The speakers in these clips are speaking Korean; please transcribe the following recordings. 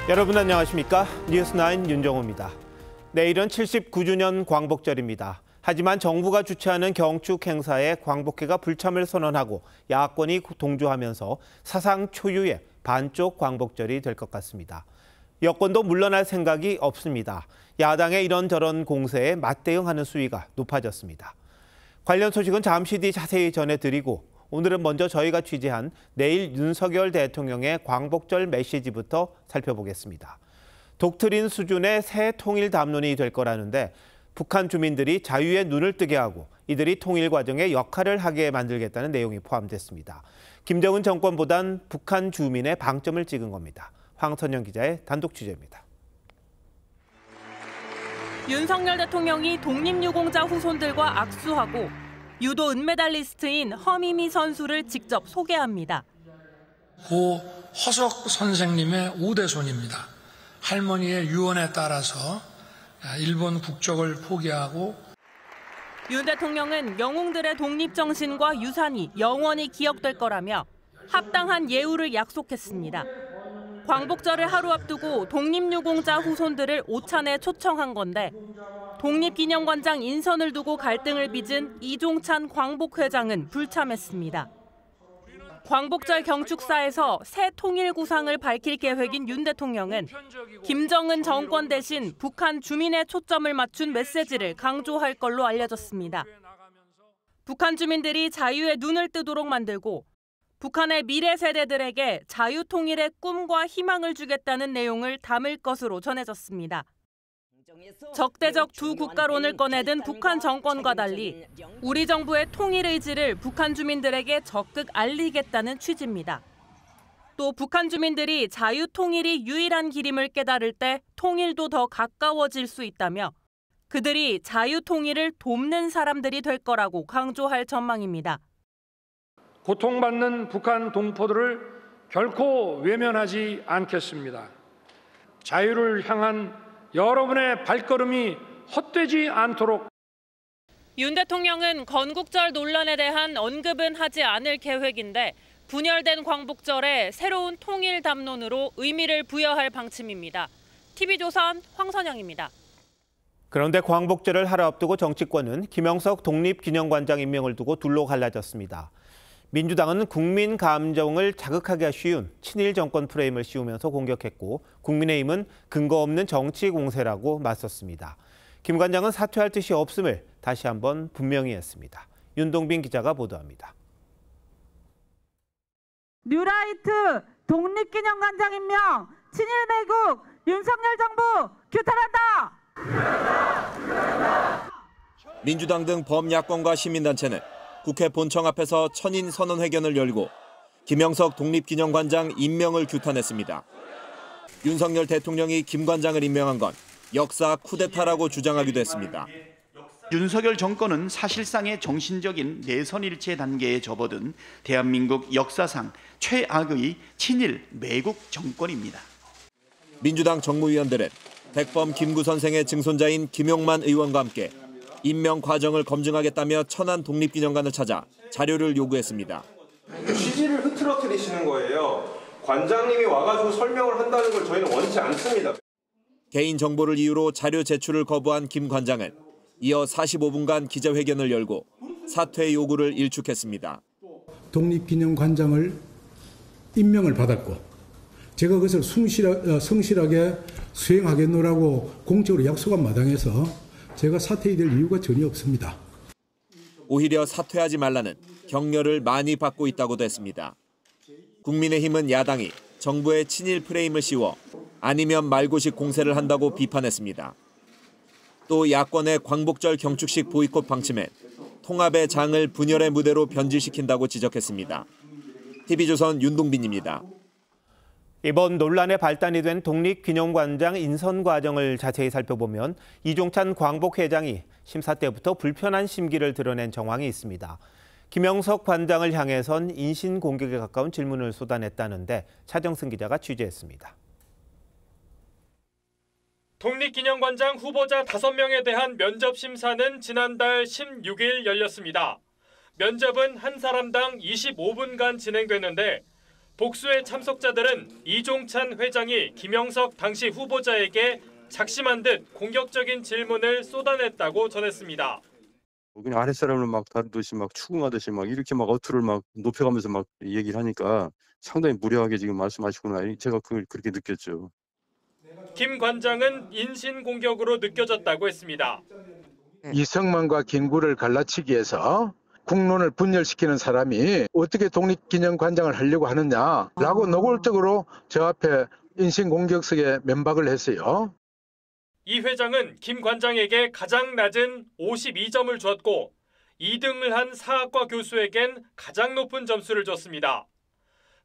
여러분 안녕하십니까? 뉴스9 윤정호입니다. 내일은 79주년 광복절입니다. 하지만 정부가 주최하는 경축 행사에 광복회가 불참을 선언하고 야권이 동조하면서 사상 초유의 반쪽 광복절이 될 것 같습니다. 여권도 물러날 생각이 없습니다. 야당의 이런저런 공세에 맞대응하는 수위가 높아졌습니다. 관련 소식은 잠시 뒤 자세히 전해드리고 오늘은 먼저 저희가 취재한 내일 윤석열 대통령의 광복절 메시지부터 살펴보겠습니다. 독트린 수준의 새 통일 담론이 될 거라는데 북한 주민들이 자유의 눈을 뜨게 하고 이들이 통일 과정에 역할을 하게 만들겠다는 내용이 포함됐습니다. 김정은 정권보단 북한 주민의 방점을 찍은 겁니다. 황선영 기자의 단독 취재입니다. 윤석열 대통령이 독립유공자 후손들과 악수하고 유도 은메달리스트인 허미미 선수를 직접 소개합니다. 고 허석 선생님의 우대손입니다. 할머니의 유언에 따라서 일본 국적을 포기하고 윤 대통령은 영웅들의 독립정신과 유산이 영원히 기억될 거라며 합당한 예우를 약속했습니다. 광복절을 하루 앞두고 독립유공자 후손들을 오찬에 초청한 건데 독립기념관장 인선을 두고 갈등을 빚은 이종찬 광복회장은 불참했습니다. 광복절 경축사에서 새 통일 구상을 밝힐 계획인 윤 대통령은 김정은 정권 대신 북한 주민의 초점을 맞춘 메시지를 강조할 걸로 알려졌습니다. 북한 주민들이 자유의 눈을 뜨도록 만들고 북한의 미래 세대들에게 자유통일의 꿈과 희망을 주겠다는 내용을 담을 것으로 전해졌습니다. 적대적 두 국가론을 꺼내든 북한 정권과 달리 우리 정부의 통일 의지를 북한 주민들에게 적극 알리겠다는 취지입니다. 또 북한 주민들이 자유통일이 유일한 길임을 깨달을 때 통일도 더 가까워질 수 있다며 그들이 자유통일을 돕는 사람들이 될 거라고 강조할 전망입니다. 고통받는 북한 동포들을 결코 외면하지 않겠습니다. 자유를 향한 여러분의 발걸음이 헛되지 않도록. 윤 대통령은 건국절 논란에 대한 언급은 하지 않을 계획인데 분열된 광복절에 새로운 통일 담론으로 의미를 부여할 방침입니다. TV조선 황선영입니다. 그런데 광복절을 하루 앞두고 정치권은 김영석 독립기념관장 임명을 두고 둘로 갈라졌습니다. 민주당은 국민 감정을 자극하기 쉬운 친일 정권 프레임을 씌우면서 공격했고 국민의힘은 근거 없는 정치 공세라고 맞섰습니다. 김 관장은 사퇴할 뜻이 없음을 다시 한번 분명히 했습니다. 윤동빈 기자가 보도합니다. 뉴라이트 독립기념관장 임명 친일 매국 윤석열 정부 규탄한다. 민주당 등 범야권과 시민단체는 국회 본청 앞에서 천인 선언회견을 열고 김영석 독립기념관장 임명을 규탄했습니다. 윤석열 대통령이 김 관장을 임명한 건 역사 쿠데타라고 주장하기도 했습니다. 윤석열 정권은 사실상의 정신적인 내선일체 단계에 접어든 대한민국 역사상 최악의 친일 매국 정권입니다. 민주당 정무위원들은 백범 김구 선생의 증손자인 김용만 의원과 함께 임명 과정을 검증하겠다며 천안 독립기념관을 찾아 자료를 요구했습니다. 취지를 흐트러뜨리시는 거예요. 관장님이 와가지고 설명을 한다는 걸 저희는 원치 않습니다. 개인 정보를 이유로 자료 제출을 거부한 김 관장은 이어 45분간 기자회견을 열고 사퇴 요구를 일축했습니다. 독립기념관장을 임명을 받았고 제가 그것을 성실하게 수행하겠노라고 공적으로 약속한 마당에서 제가 사퇴해야 될 이유가 전혀 없습니다. 오히려 사퇴하지 말라는 격려를 많이 받고 있다고도 했습니다. 국민의힘은 야당이 정부의 친일 프레임을 씌워 아니면 말고식 공세를 한다고 비판했습니다. 또 야권의 광복절 경축식 보이콧 방침에 통합의 장을 분열의 무대로 변질시킨다고 지적했습니다. TV조선 윤동빈입니다. 이번 논란의 발단이 된 독립기념관장 인선 과정을 자세히 살펴보면 이종찬 광복회장이 심사 때부터 불편한 심기를 드러낸 정황이 있습니다. 김영석 관장을 향해선 인신공격에 가까운 질문을 쏟아냈다는데 차정승 기자가 취재했습니다. 독립기념관장 후보자 5명에 대한 면접 심사는 지난달 16일 열렸습니다. 면접은 한 사람당 25분간 진행됐는데 복수의 참석자들은 이종찬 회장이 김영석 당시 후보자에게 작심한 듯 공격적인 질문을 쏟아냈다고 전했습니다. 그냥 아랫사람을 막 다루듯이 막 추궁하듯이 막 이렇게 막 어투를 막 높여가면서 막 얘기를 하니까 상당히 무례하게 지금 말씀하시구나. 제가 그걸 그렇게 느꼈죠. 김 관장은 인신공격으로 느껴졌다고 했습니다. 이성만과 김구를 갈라치기 위해서 국론을 분열시키는 사람이 어떻게 독립기념관장을 하려고 하느냐라고 노골적으로 저 앞에 인신공격성에 면박을 했어요. 이 회장은 김 관장에게 가장 낮은 52점을 주었고 2등을 한 사학과 교수에겐 가장 높은 점수를 줬습니다.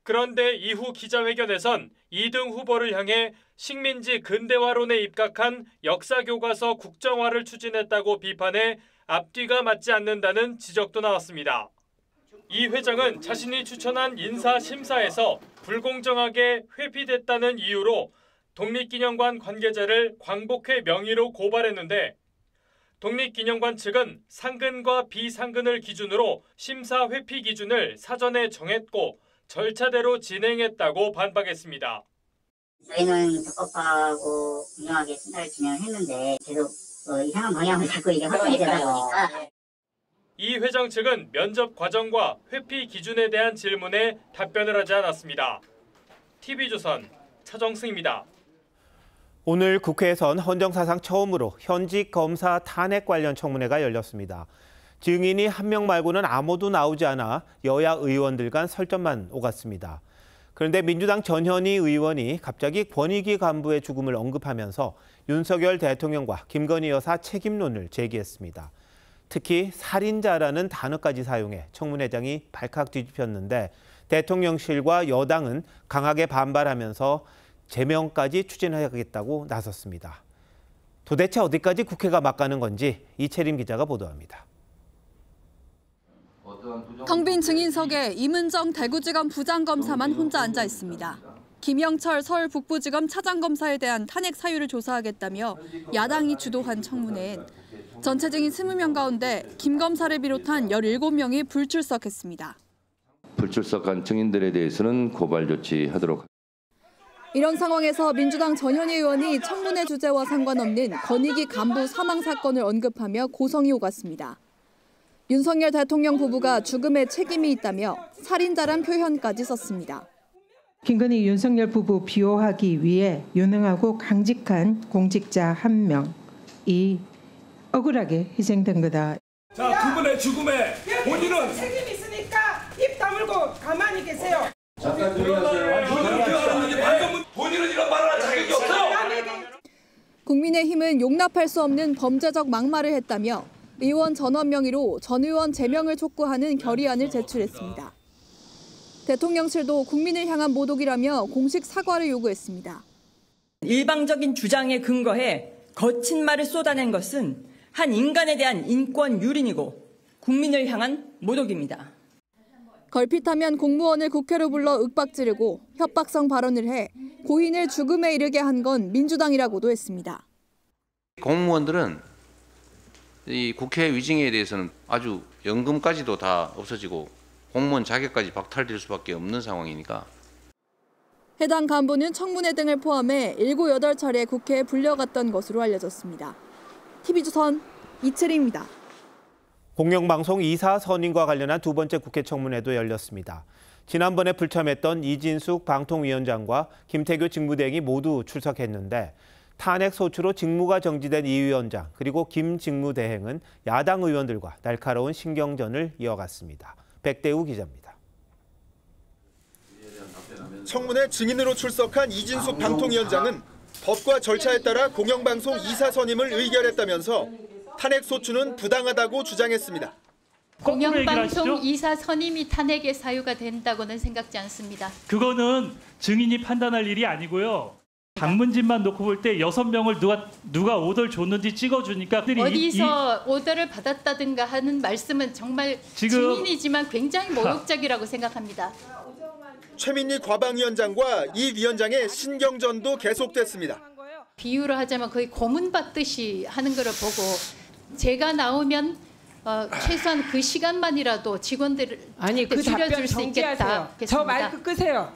그런데 이후 기자회견에선 2등 후보를 향해 식민지 근대화론에 입각한 역사교과서 국정화를 추진했다고 비판해 앞뒤가 맞지 않는다는 지적도 나왔습니다. 이 회장은 자신이 추천한 인사심사에서 불공정하게 회피됐다는 이유로 독립기념관 관계자를 광복회 명의로 고발했는데 독립기념관 측은 상근과 비상근을 기준으로 심사 회피 기준을 사전에 정했고 절차대로 진행했다고 반박했습니다. 저희는 적법하고 공정하게 심사를 진행했는데 계속 이상한 방향을 자꾸 이게 확정이 되다 보니까 이 회장 측은 면접 과정과 회피 기준에 대한 질문에 답변을 하지 않았습니다. TV조선 차정승입니다. 오늘 국회에선 헌정사상 처음으로 현직 검사 탄핵 관련 청문회가 열렸습니다. 증인이 한 명 말고는 아무도 나오지 않아 여야 의원들 간 설전만 오갔습니다. 그런데 민주당 전현희 의원이 갑자기 권익위 간부의 죽음을 언급하면서 윤석열 대통령과 김건희 여사 책임론을 제기했습니다. 특히 살인자라는 단어까지 사용해 청문회장이 발칵 뒤집혔는데 대통령실과 여당은 강하게 반발하면서 제명까지 추진하겠다고 나섰습니다. 도대체 어디까지 국회가 막 가는 건지 이채림 기자가 보도합니다. 텅 빈 증인석에 임은정 대구지검 부장검사만 혼자 앉아 있습니다. 김영철 서울 북부지검 차장검사에 대한 탄핵 사유를 조사하겠다며 야당이 주도한 청문회엔 전체 증인 20명 가운데 김 검사를 비롯한 17명이 불출석했습니다. 불출석한 증인들에 대해서는 고발 조치하도록 하겠습니다. 이런 상황에서 민주당 전현희 의원이 청문회 주제와 상관없는 권익위 간부 사망 사건을 언급하며 고성이 오갔습니다. 윤석열 대통령 부부가 죽음에 책임이 있다며 살인자란 표현까지 썼습니다. 김건희 윤석열 부부 비호하기 위해 유능하고 강직한 공직자 한 명이 억울하게 희생된 거다. 자, 그분의 죽음에 본인은 책임이 있으니까 입 다물고 가만히 계세요. 잠깐 본인은 이런 말을 할 자격이 없어요. 국민의힘은 용납할 수 없는 범죄적 막말을 했다며 의원 전원 명의로 전 의원 제명을 촉구하는 결의안을 제출했습니다. 대통령실도 국민을 향한 모독이라며 공식 사과를 요구했습니다. 일방적인 주장에 근거해 거친 말을 쏟아낸 것은 한 인간에 대한 인권 유린이고 국민을 향한 모독입니다. 걸핏하면 공무원을 국회로 불러 윽박지르고 협박성 발언을 해 고인을 죽음에 이르게 한 건 민주당이라고도 했습니다. 공무원들은 이 국회 위증에 대해서는 아주 연금까지도 다 없어지고 공무원 자격까지 박탈될 수밖에 없는 상황이니까. 해당 간부는 청문회 등을 포함해 7, 8차례 국회에 불려갔던 것으로 알려졌습니다. TV조선 이채림입니다. 공영방송 2사 선임과 관련한 두 번째 국회 청문회도 열렸습니다. 지난번에 불참했던 이진숙 방통위원장과 김태규 직무대행이 모두 출석했는데 탄핵 소추로 직무가 정지된 이 위원장 그리고 김 직무대행은 야당 의원들과 날카로운 신경전을 이어갔습니다. 백대우 기자입니다. 청문회 증인으로 출석한 이진숙 방통위원장은 법과 절차에 따라 공영방송 2사 선임을 의결했다면서 탄핵 소추는 부당하다고 주장했습니다. 공영방송 2사 선임이 탄핵의 사유가 된다고는 생각지 않습니다. 그거는 증인이 판단할 일이 아니고요. 방문진만 놓고 볼 때 6명을 누가 오더를 줬는지 찍어주니까 어디서 오더를 받았다든가 하는 말씀은 정말 증인이지만 굉장히 모욕적이라고 생각합니다. 최민희 과방위원장과 이 위원장의 신경전도 계속됐습니다. 비유를 하자면 거의 고문 받듯이 하는 것을 보고 제가 나오면 최소한 그 시간만이라도 직원들을 아니 그 답변 줄여줄 수 있겠다. 저 마이크 끄세요.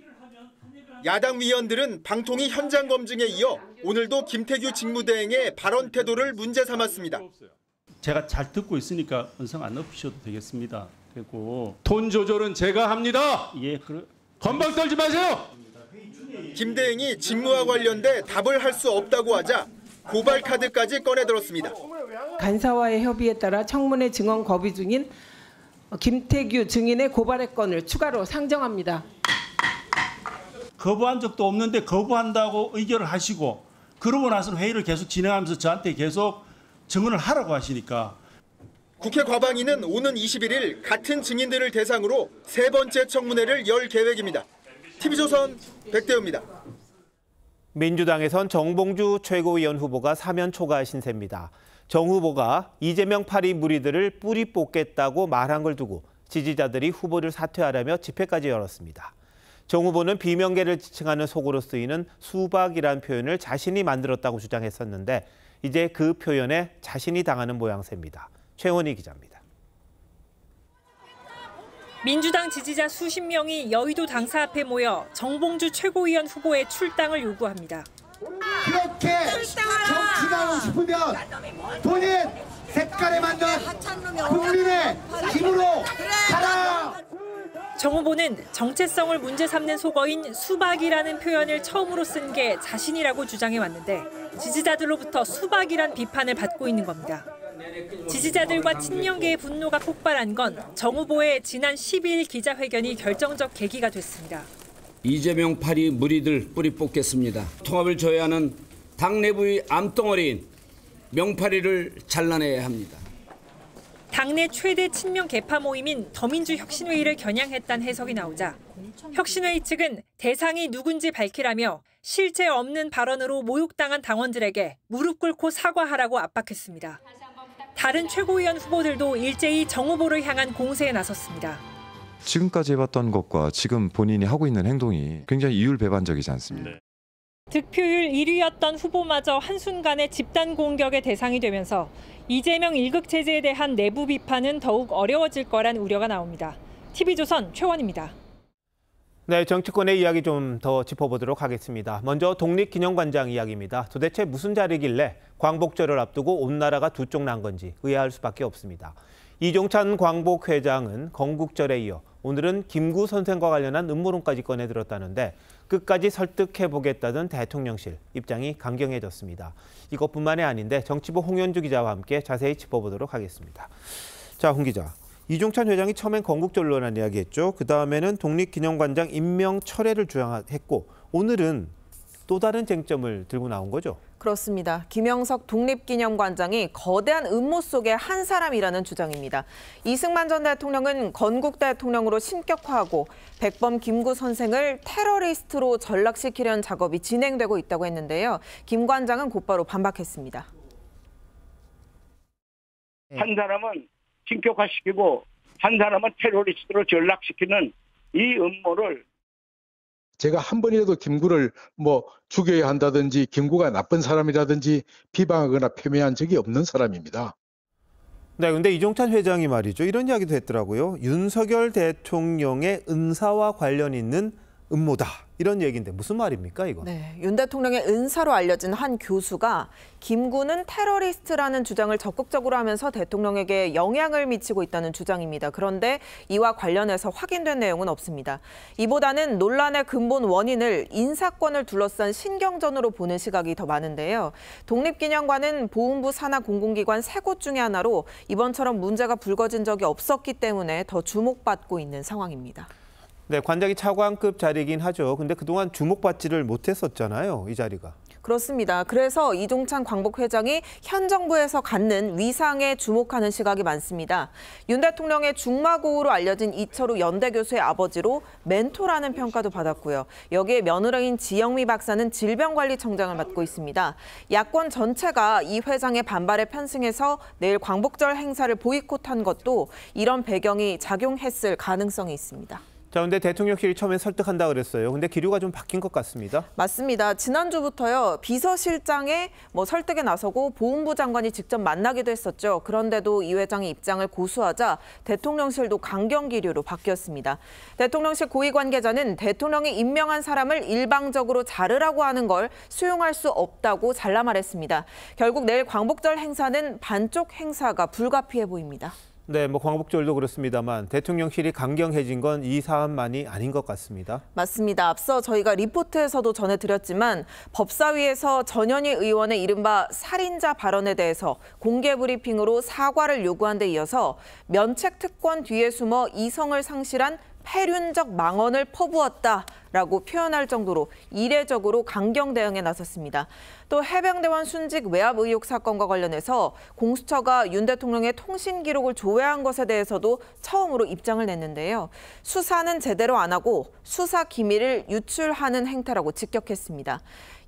야당 위원들은 방통위 현장 검증에 이어 오늘도 김태규 직무대행의 발언 태도를 문제 삼았습니다. 제가 잘 듣고 있으니까 언성 안 높이셔도 되겠습니다. 그리고 돈 조절은 제가 합니다. 예, 건방 떨지 마세요. 김 대행이 직무와 관련돼 답을 할 수 없다고 하자 고발 카드까지 꺼내들었습니다. 간사와의 협의에 따라 청문회 증언 거부 중인 김태규 증인의 고발의 건을 추가로 상정합니다. 거부한 적도 없는데 거부한다고 의결을 하시고 그러고 나서 회의를 계속 진행하면서 저한테 계속 증언을 하라고 하시니까. 국회 과방위는 오는 21일 같은 증인들을 대상으로 세 번째 청문회를 열 계획입니다. TV조선 백대호입니다. 민주당에선 정봉주 최고위원 후보가 사면 초과 신세입니다. 정 후보가 이재명 파리 무리들을 뿌리 뽑겠다고 말한 걸 두고 지지자들이 후보를 사퇴하라며 집회까지 열었습니다. 정 후보는 비명계를 지칭하는 속어로 쓰이는 수박이란 표현을 자신이 만들었다고 주장했었는데 이제 그 표현에 자신이 당하는 모양새입니다. 최원희 기자입니다. 민주당 지지자 수십 명이 여의도 당사 앞에 모여 정봉주 최고위원 후보의 출당을 요구합니다. 그렇게 정치하고 싶으면 본인 색깔에 맞는 국민의 힘으로 가라! 정 후보는 정체성을 문제 삼는 속어인 수박이라는 표현을 처음으로 쓴 게 자신이라고 주장해 왔는데 지지자들로부터 수박이란 비판을 받고 있는 겁니다. 지지자들과 친명계의 분노가 폭발한 건 정 후보의 지난 12일 기자회견이 결정적 계기가 됐습니다. 이재명 파리 무리들 뿌리 뽑겠습니다. 통합을 저해하는 당 내부의 암덩어리인 명파리를 잘라내야 합니다. 당내 최대 친명 개파 모임인 더민주 혁신회의를 겨냥했다는 해석이 나오자 혁신회의 측은 대상이 누군지 밝히라며 실체 없는 발언으로 모욕당한 당원들에게 무릎 꿇고 사과하라고 압박했습니다. 다른 최고위원 후보들도 일제히 정 후보를 향한 공세에 나섰습니다. 지금까지 해봤던 것과 지금 본인이 하고 있는 행동이 굉장히 이율배반적이지 않습니다. 득표율 1위였던 후보마저 한순간에 집단 공격의 대상이 되면서 이재명 1급 체제에 대한 내부 비판은 더욱 어려워질 거란 우려가 나옵니다. TV조선 최원입니다. 네, 정치권의 이야기 좀 더 짚어보도록 하겠습니다. 먼저 독립기념관장 이야기입니다. 도대체 무슨 자리길래 광복절을 앞두고 온 나라가 두 쪽 난 건지 의아할 수밖에 없습니다. 이종찬 광복회장은 건국절에 이어 오늘은 김구 선생과 관련한 음모론까지 꺼내들었다는데 끝까지 설득해보겠다는 대통령실 입장이 강경해졌습니다. 이것뿐만이 아닌데 정치부 홍현주 기자와 함께 자세히 짚어보도록 하겠습니다. 자, 홍 기자. 이종찬 회장이 처음엔 건국절로란 이야기했죠. 그다음에는 독립기념관장 임명 철회를 주장했고 오늘은 또 다른 쟁점을 들고 나온 거죠. 그렇습니다. 김영석 독립기념관장이 거대한 음모 속의 한 사람이라는 주장입니다. 이승만 전 대통령은 건국 대통령으로 신격화하고 백범 김구 선생을 테러리스트로 전락시키려는 작업이 진행되고 있다고 했는데요. 김 관장은 곧바로 반박했습니다. 한 사람은 신격화시키고 한 사람은 테러리스트로 전락시키는 이 음모를 제가 한 번이라도 김구를 죽여야 한다든지 김구가 나쁜 사람이라든지 비방하거나 폄훼한 적이 없는 사람입니다. 네, 근데 이종찬 회장이 말이죠. 이런 이야기도 했더라고요. 윤석열 대통령의 은사와 관련 있는 음모다. 이런 얘기인데 무슨 말입니까, 이거? 네, 윤 대통령의 은사로 알려진 한 교수가 김구는 테러리스트라는 주장을 적극적으로 하면서 대통령에게 영향을 미치고 있다는 주장입니다. 그런데 이와 관련해서 확인된 내용은 없습니다. 이보다는 논란의 근본 원인을 인사권을 둘러싼 신경전으로 보는 시각이 더 많은데요. 독립기념관은 보훈부 산하 공공기관 세 곳 중에 하나로 이번처럼 문제가 불거진 적이 없었기 때문에 더 주목받고 있는 상황입니다. 네, 관장이 차관급 자리이긴 하죠. 근데 그동안 주목받지를 못했었잖아요, 이 자리가. 그렇습니다. 그래서 이종찬 광복회장이 현 정부에서 갖는 위상에 주목하는 시각이 많습니다. 윤 대통령의 중마고우로 알려진 이철우 연대 교수의 아버지로 멘토라는 평가도 받았고요. 여기에 며느리인 지영미 박사는 질병관리청장을 맡고 있습니다. 야권 전체가 이 회장의 반발에 편승해서 내일 광복절 행사를 보이콧한 것도 이런 배경이 작용했을 가능성이 있습니다. 자, 근데 대통령실이 처음에 설득한다 그랬어요. 근데 기류가 좀 바뀐 것 같습니다. 맞습니다. 지난주부터요. 비서실장의 설득에 나서고 보훈부 장관이 직접 만나기도 했었죠. 그런데도 이 회장의 입장을 고수하자 대통령실도 강경 기류로 바뀌었습니다. 대통령실 고위 관계자는 대통령이 임명한 사람을 일방적으로 자르라고 하는 걸 수용할 수 없다고 잘라 말했습니다. 결국 내일 광복절 행사는 반쪽 행사가 불가피해 보입니다. 네, 광복절도 그렇습니다만 대통령실이 강경해진 건 이 사안만이 아닌 것 같습니다. 맞습니다. 앞서 저희가 리포트에서도 전해드렸지만 법사위에서 전현희 의원의 이른바 살인자 발언에 대해서 공개 브리핑으로 사과를 요구한 데 이어서 면책 특권 뒤에 숨어 이성을 상실한 폐륜적 망언을 퍼부었다라고 표현할 정도로 이례적으로 강경 대응에 나섰습니다. 또 해병대원 순직 외압 의혹 사건과 관련해서 공수처가 윤 대통령의 통신 기록을 조회한 것에 대해서도 처음으로 입장을 냈는데요. 수사는 제대로 안 하고 수사 기밀을 유출하는 행태라고 직격했습니다.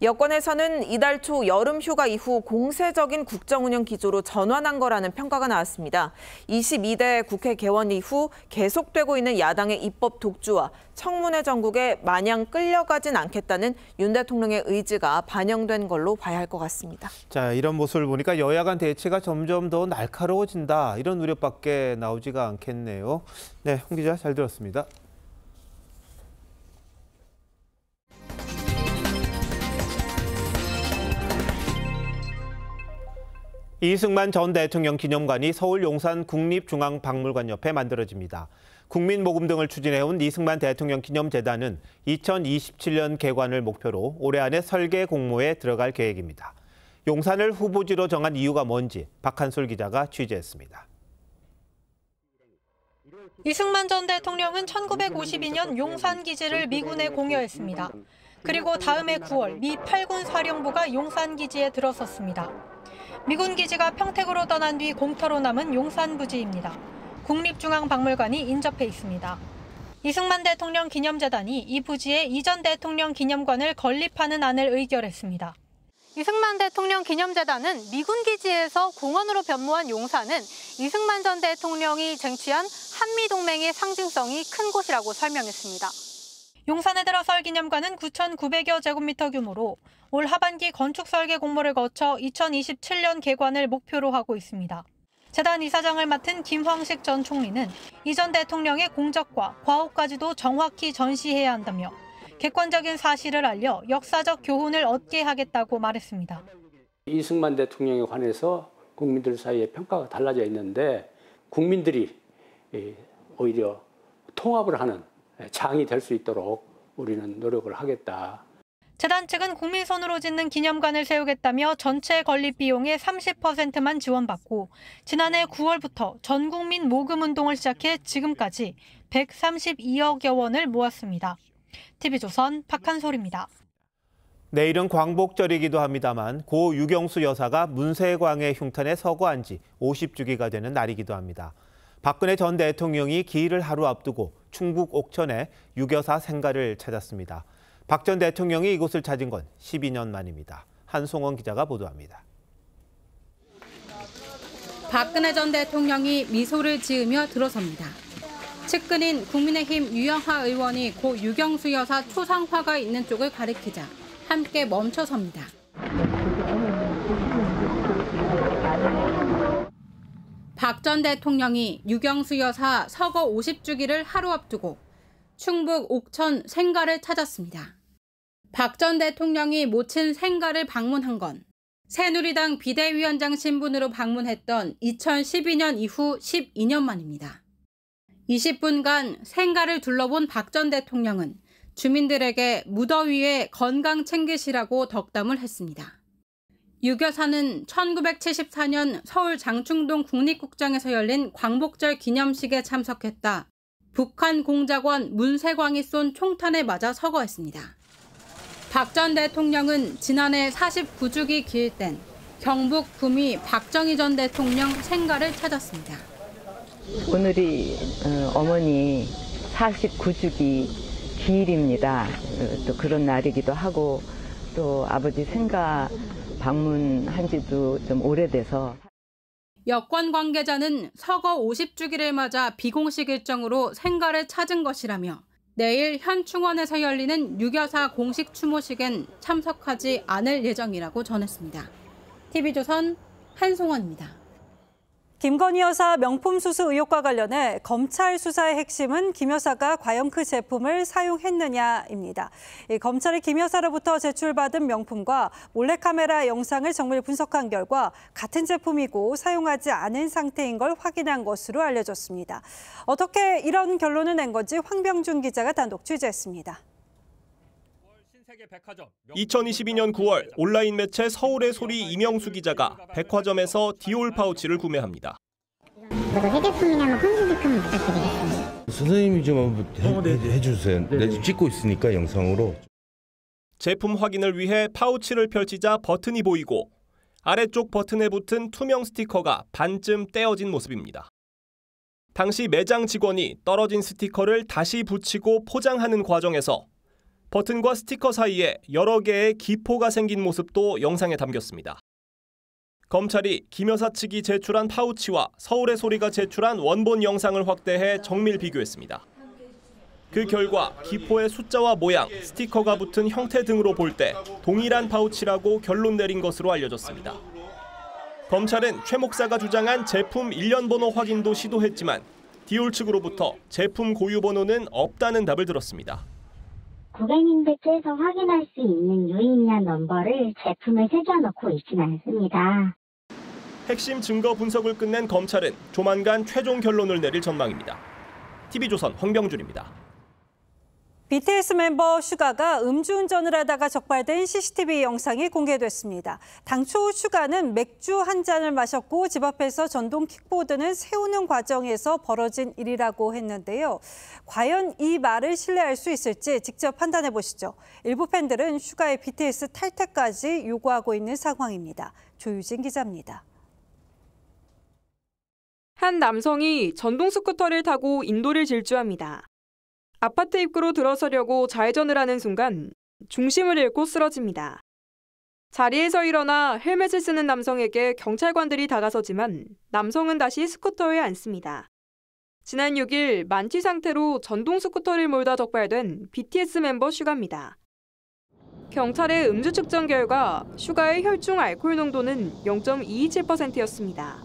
여권에서는 이달 초 여름 휴가 이후 공세적인 국정운영 기조로 전환한 거라는 평가가 나왔습니다. 22대 국회 개원 이후 계속되고 있는 야당의 입법 독주와 청문회 정국에 마냥 끌려가진 않겠다는 윤 대통령의 의지가 반영된 걸로 봐야 할 것 같습니다. 자, 이런 모습을 보니까 여야 간 대치가 점점 더 날카로워진다. 이런 우려밖에 나오지가 않겠네요. 네, 홍 기자 잘 들었습니다. 이승만 전 대통령 기념관이 서울 용산 국립중앙박물관 옆에 만들어집니다. 국민모금 등을 추진해온 이승만 대통령 기념재단은 2027년 개관을 목표로 올해 안에 설계 공모에 들어갈 계획입니다. 용산을 후보지로 정한 이유가 뭔지 박한솔 기자가 취재했습니다. 이승만 전 대통령은 1952년 용산 기지를 미군에 공여했습니다. 그리고 다음 해 9월 미 8군 사령부가 용산 기지에 들어섰습니다. 미군 기지가 평택으로 떠난 뒤 공터로 남은 용산 부지입니다. 국립중앙박물관이 인접해 있습니다. 이승만 대통령 기념재단이 이 부지에 이전 대통령 기념관을 건립하는 안을 의결했습니다. 이승만 대통령 기념재단은 미군 기지에서 공원으로 변모한 용산은 이승만 전 대통령이 쟁취한 한미동맹의 상징성이 큰 곳이라고 설명했습니다. 용산에 들어설 기념관은 9,900여 제곱미터 규모로 올 하반기 건축 설계 공모를 거쳐 2027년 개관을 목표로 하고 있습니다. 재단 이사장을 맡은 김황식 전 총리는 이전 대통령의 공적과 과오까지도 정확히 전시해야 한다며 객관적인 사실을 알려 역사적 교훈을 얻게 하겠다고 말했습니다. 이승만 대통령에 관해서 국민들 사이에 평가가 달라져 있는데 국민들이 오히려 통합을 하는 장이 될 수 있도록 우리는 노력을 하겠다. 재단 측은 국민 손으로 짓는 기념관을 세우겠다며 전체 건립 비용의 30%만 지원받고 지난해 9월부터 전 국민 모금 운동을 시작해 지금까지 132억여 원을 모았습니다. TV조선 박한솔입니다. 내일은 광복절이기도 합니다만 고 유경수 여사가 문세광의 흉탄에 서거한 지 50주기가 되는 날이기도 합니다. 박근혜 전 대통령이 기일을 하루 앞두고 충북 옥천에 유여사 생가를 찾았습니다. 박 전 대통령이 이곳을 찾은 건 12년 만입니다. 한송원 기자가 보도합니다. 박근혜 전 대통령이 미소를 지으며 들어섭니다. 측근인 국민의힘 유영하 의원이 고 유경수 여사 초상화가 있는 쪽을 가리키자 함께 멈춰섭니다. 박 전 대통령이 유경수 여사 서거 50주기를 하루 앞두고 충북 옥천 생가를 찾았습니다. 박 전 대통령이 모친 생가를 방문한 건 새누리당 비대위원장 신분으로 방문했던 2012년 이후 12년 만입니다. 20분간 생가를 둘러본 박 전 대통령은 주민들에게 무더위에 건강 챙기시라고 덕담을 했습니다. 유 여사는 1974년 서울 장충동 국립국장에서 열린 광복절 기념식에 참석했다 북한 공작원 문세광이 쏜 총탄에 맞아 서거했습니다. 박 전 대통령은 지난해 49주기 기일 땐 경북 구미 박정희 전 대통령 생가를 찾았습니다. 오늘이 어머니 49주기 기일입니다. 또 그런 날이기도 하고 또 아버지 생가 방문한 지도 좀 오래돼서. 여권 관계자는 서거 50주기를 맞아 비공식 일정으로 생가를 찾은 것이라며 내일 현충원에서 열리는 유교사 공식 추모식엔 참석하지 않을 예정이라고 전했습니다. TV조선 한송원입니다. 김건희 여사 명품 수수 의혹과 관련해 검찰 수사의 핵심은 김 여사가 과연 그 제품을 사용했느냐입니다. 검찰이 김 여사로부터 제출받은 명품과 몰래카메라 영상을 정밀 분석한 결과 같은 제품이고 사용하지 않은 상태인 걸 확인한 것으로 알려졌습니다. 어떻게 이런 결론을 낸 건지 황병준 기자가 단독 취재했습니다. 2022년 9월 온라인 매체 서울의 소리 이명수 기자가 백화점에서 디올 파우치를 구매합니다. 이거 새 제품이냐면 컨셉 제품 부탁드리겠습니다. 선생님이 좀 한번 해주세요. 내가 찍고 있으니까 영상으로. 제품 확인을 위해 파우치를 펼치자 버튼이 보이고 아래쪽 버튼에 붙은 투명 스티커가 반쯤 떼어진 모습입니다. 당시 매장 직원이 떨어진 스티커를 다시 붙이고 포장하는 과정에서 버튼과 스티커 사이에 여러 개의 기포가 생긴 모습도 영상에 담겼습니다. 검찰이 김 여사 측이 제출한 파우치와 서울의 소리가 제출한 원본 영상을 확대해 정밀 비교했습니다. 그 결과 기포의 숫자와 모양, 스티커가 붙은 형태 등으로 볼 때 동일한 파우치라고 결론 내린 것으로 알려졌습니다. 검찰은 최 목사가 주장한 제품 일련 번호 확인도 시도했지만 디올 측으로부터 제품 고유 번호는 없다는 답을 들었습니다. 고객님들께서 확인할 수 있는 유의미한 넘버를 제품에 새겨놓고 있지는 않습니다. 핵심 증거 분석을 끝낸 검찰은 조만간 최종 결론을 내릴 전망입니다. TV조선 황병준입니다. BTS 멤버 슈가가 음주운전을 하다가 적발된 CCTV 영상이 공개됐습니다. 당초 슈가는 맥주 한 잔을 마셨고 집 앞에서 전동 킥보드는 세우는 과정에서 벌어진 일이라고 했는데요. 과연 이 말을 신뢰할 수 있을지 직접 판단해 보시죠. 일부 팬들은 슈가의 BTS 탈퇴까지 요구하고 있는 상황입니다. 조유진 기자입니다. 한 남성이 전동 스쿠터를 타고 인도를 질주합니다. 아파트 입구로 들어서려고 좌회전을 하는 순간 중심을 잃고 쓰러집니다. 자리에서 일어나 헬멧을 쓰는 남성에게 경찰관들이 다가서지만 남성은 다시 스쿠터에 앉습니다. 지난 6일 만취 상태로 전동 스쿠터를 몰다 적발된 BTS 멤버 슈가입니다. 경찰의 음주 측정 결과 슈가의 혈중 알코올 농도는 0.227%였습니다.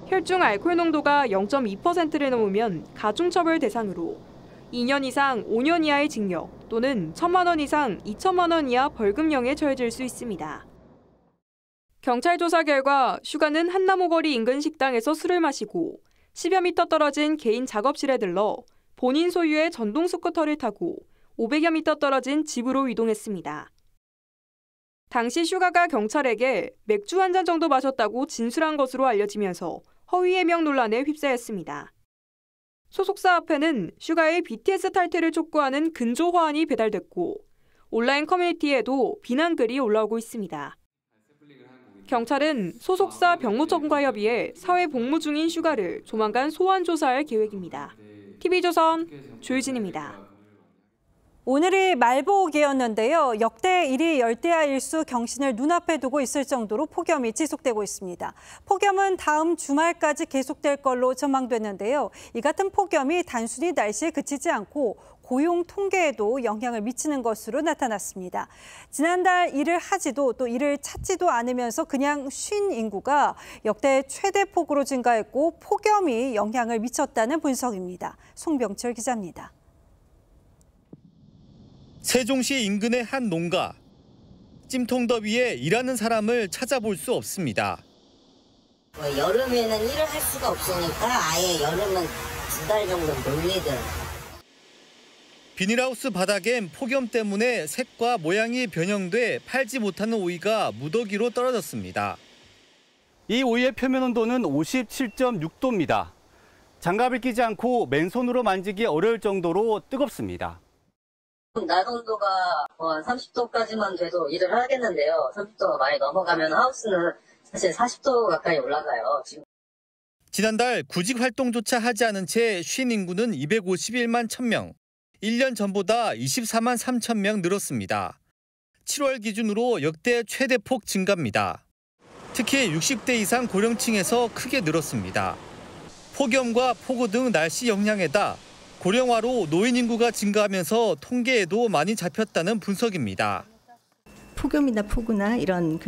혈중 알코올 농도가 0.2%를 넘으면 가중처벌 대상으로 2년 이상 5년 이하의 징역 또는 1,000만 원 이상 2천만 원 이하 벌금형에 처해질 수 있습니다. 경찰 조사 결과 슈가는 한남호거리 인근 식당에서 술을 마시고 10여 미터 떨어진 개인 작업실에 들러 본인 소유의 전동 스쿠터를 타고 500여 미터 떨어진 집으로 이동했습니다. 당시 슈가가 경찰에게 맥주 한 잔 정도 마셨다고 진술한 것으로 알려지면서 허위 해명 논란에 휩싸였습니다. 소속사 앞에는 슈가의 BTS 탈퇴를 촉구하는 근조 화환이 배달됐고 온라인 커뮤니티에도 비난글이 올라오고 있습니다. 경찰은 소속사 병무청과 협의해 사회 복무 중인 슈가를 조만간 소환 조사할 계획입니다. TV조선 조유진입니다. 오늘이 말복이었는데요. 역대 1위 열대야 일수 경신을 눈앞에 두고 있을 정도로 폭염이 지속되고 있습니다. 폭염은 다음 주말까지 계속될 걸로 전망됐는데요. 이 같은 폭염이 단순히 날씨에 그치지 않고 고용 통계에도 영향을 미치는 것으로 나타났습니다. 지난달 일을 하지도 또 일을 찾지도 않으면서 그냥 쉰 인구가 역대 최대 폭으로 증가했고 폭염이 영향을 미쳤다는 분석입니다. 송병철 기자입니다. 세종시 인근의 한 농가. 찜통더위에 일하는 사람을 찾아볼 수 없습니다. 여름에는 일을 할 수가 없으니까 아예 여름은 2달 정도 놀리든. 비닐하우스 바닥엔 폭염 때문에 색과 모양이 변형돼 팔지 못하는 오이가 무더기로 떨어졌습니다. 이 오이의 표면 온도는 57.6도입니다. 장갑을 끼지 않고 맨손으로 만지기 어려울 정도로 뜨겁습니다. 낮 온도가 30도까지만 돼도 일을 하겠는데요. 30도가 많이 넘어가면 하우스는 사실 40도 가까이 올라가요. 지난달 구직 활동조차 하지 않은 채 쉰 인구는 251만 1000명. 1년 전보다 24만 3천 명 늘었습니다. 7월 기준으로 역대 최대폭 증가입니다. 특히 60대 이상 고령층에서 크게 늘었습니다. 폭염과 폭우 등 날씨 영향에다 고령화로 노인 인구가 증가하면서 통계에도 많이 잡혔다는 분석입니다. 폭염이나 폭우나 이런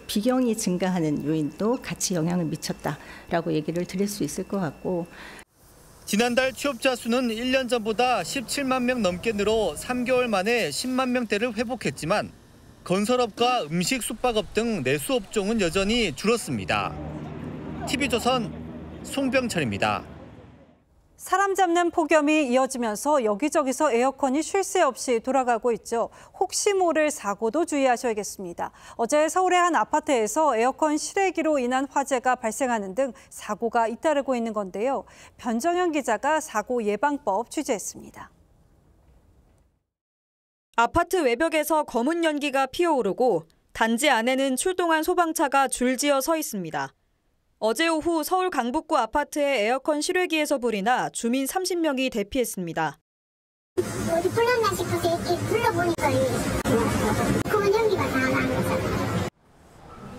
비경이 증가하는 요인도 같이 영향을 미쳤다라고 얘기를 드릴 수 있을 것 같고, 지난달 취업자 수는 1년 전보다 17만 명 넘게 늘어 3개월 만에 10만 명대를 회복했지만 건설업과 음식 숙박업 등 내수 업종은 여전히 줄었습니다. TV조선 송병철입니다. 사람 잡는 폭염이 이어지면서 여기저기서 에어컨이 쉴 새 없이 돌아가고 있죠. 혹시 모를 사고도 주의하셔야겠습니다. 어제 서울의 한 아파트에서 에어컨 실외기로 인한 화재가 발생하는 등 사고가 잇따르고 있는 건데요. 변정현 기자가 사고 예방법 취재했습니다. 아파트 외벽에서 검은 연기가 피어오르고 단지 안에는 출동한 소방차가 줄지어 서 있습니다. 어제 오후 서울 강북구 아파트의 에어컨 실외기에서 불이 나 주민 30명이 대피했습니다. 어디 불났나 싶어서 이렇게 불러보니까 검은 연기가 다 나는 거잖아요.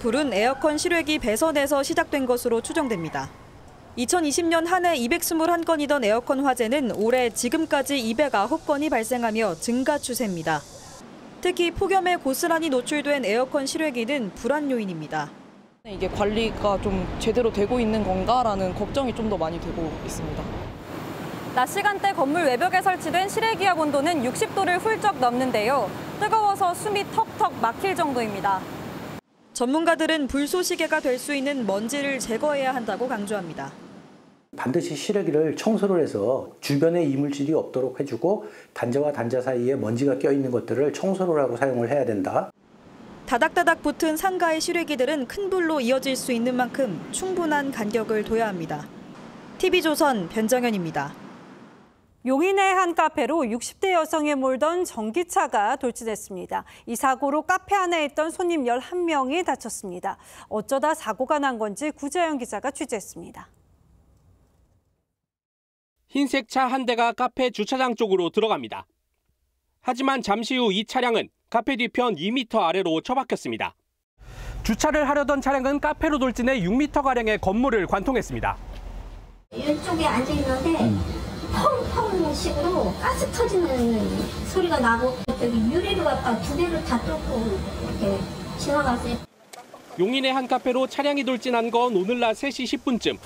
불은 에어컨 실외기 배선에서 시작된 것으로 추정됩니다. 2020년 한 해 221건이던 에어컨 화재는 올해 지금까지 209건이 발생하며 증가 추세입니다. 특히 폭염에 고스란히 노출된 에어컨 실외기는 불안 요인입니다. 이게 관리가 좀 제대로 되고 있는 건가라는 걱정이 좀 더 많이 되고 있습니다. 낮 시간대 건물 외벽에 설치된 실외기압 온도는 60도를 훌쩍 넘는데요. 뜨거워서 숨이 턱턱 막힐 정도입니다. 전문가들은 불쏘시개가 될 수 있는 먼지를 제거해야 한다고 강조합니다. 반드시 실외기를 청소를 해서 주변에 이물질이 없도록 해주고 단자와 단자 사이에 먼지가 껴있는 것들을 청소를 하고 사용을 해야 된다. 다닥다닥 붙은 상가의 실외기들은 큰 불로 이어질 수 있는 만큼 충분한 간격을 둬야 합니다. TV조선 변정현입니다. 용인의 한 카페로 60대 여성이 몰던 전기차가 돌진했습니다. 이 사고로 카페 안에 있던 손님 11명이 다쳤습니다. 어쩌다 사고가 난 건지 구자영 기자가 취재했습니다. 흰색 차 한 대가 카페 주차장 쪽으로 들어갑니다. 하지만 잠시 후 이 차량은 카페 뒤편 2m 아래로 처박혔습니다. 주차를 하려던 차량은 카페로 돌진해 6m가량의 건물을 관통했습니다. 이쪽에 앉아있는데 펑펑 식으로 가스 터지는 소리가 나고 여기 유리를 갖다 두 개를 다 뚫고 이렇게 지나갔어요. 용인의 한 카페로 차량이 돌진한 건 오늘 낮 3시 10분쯤.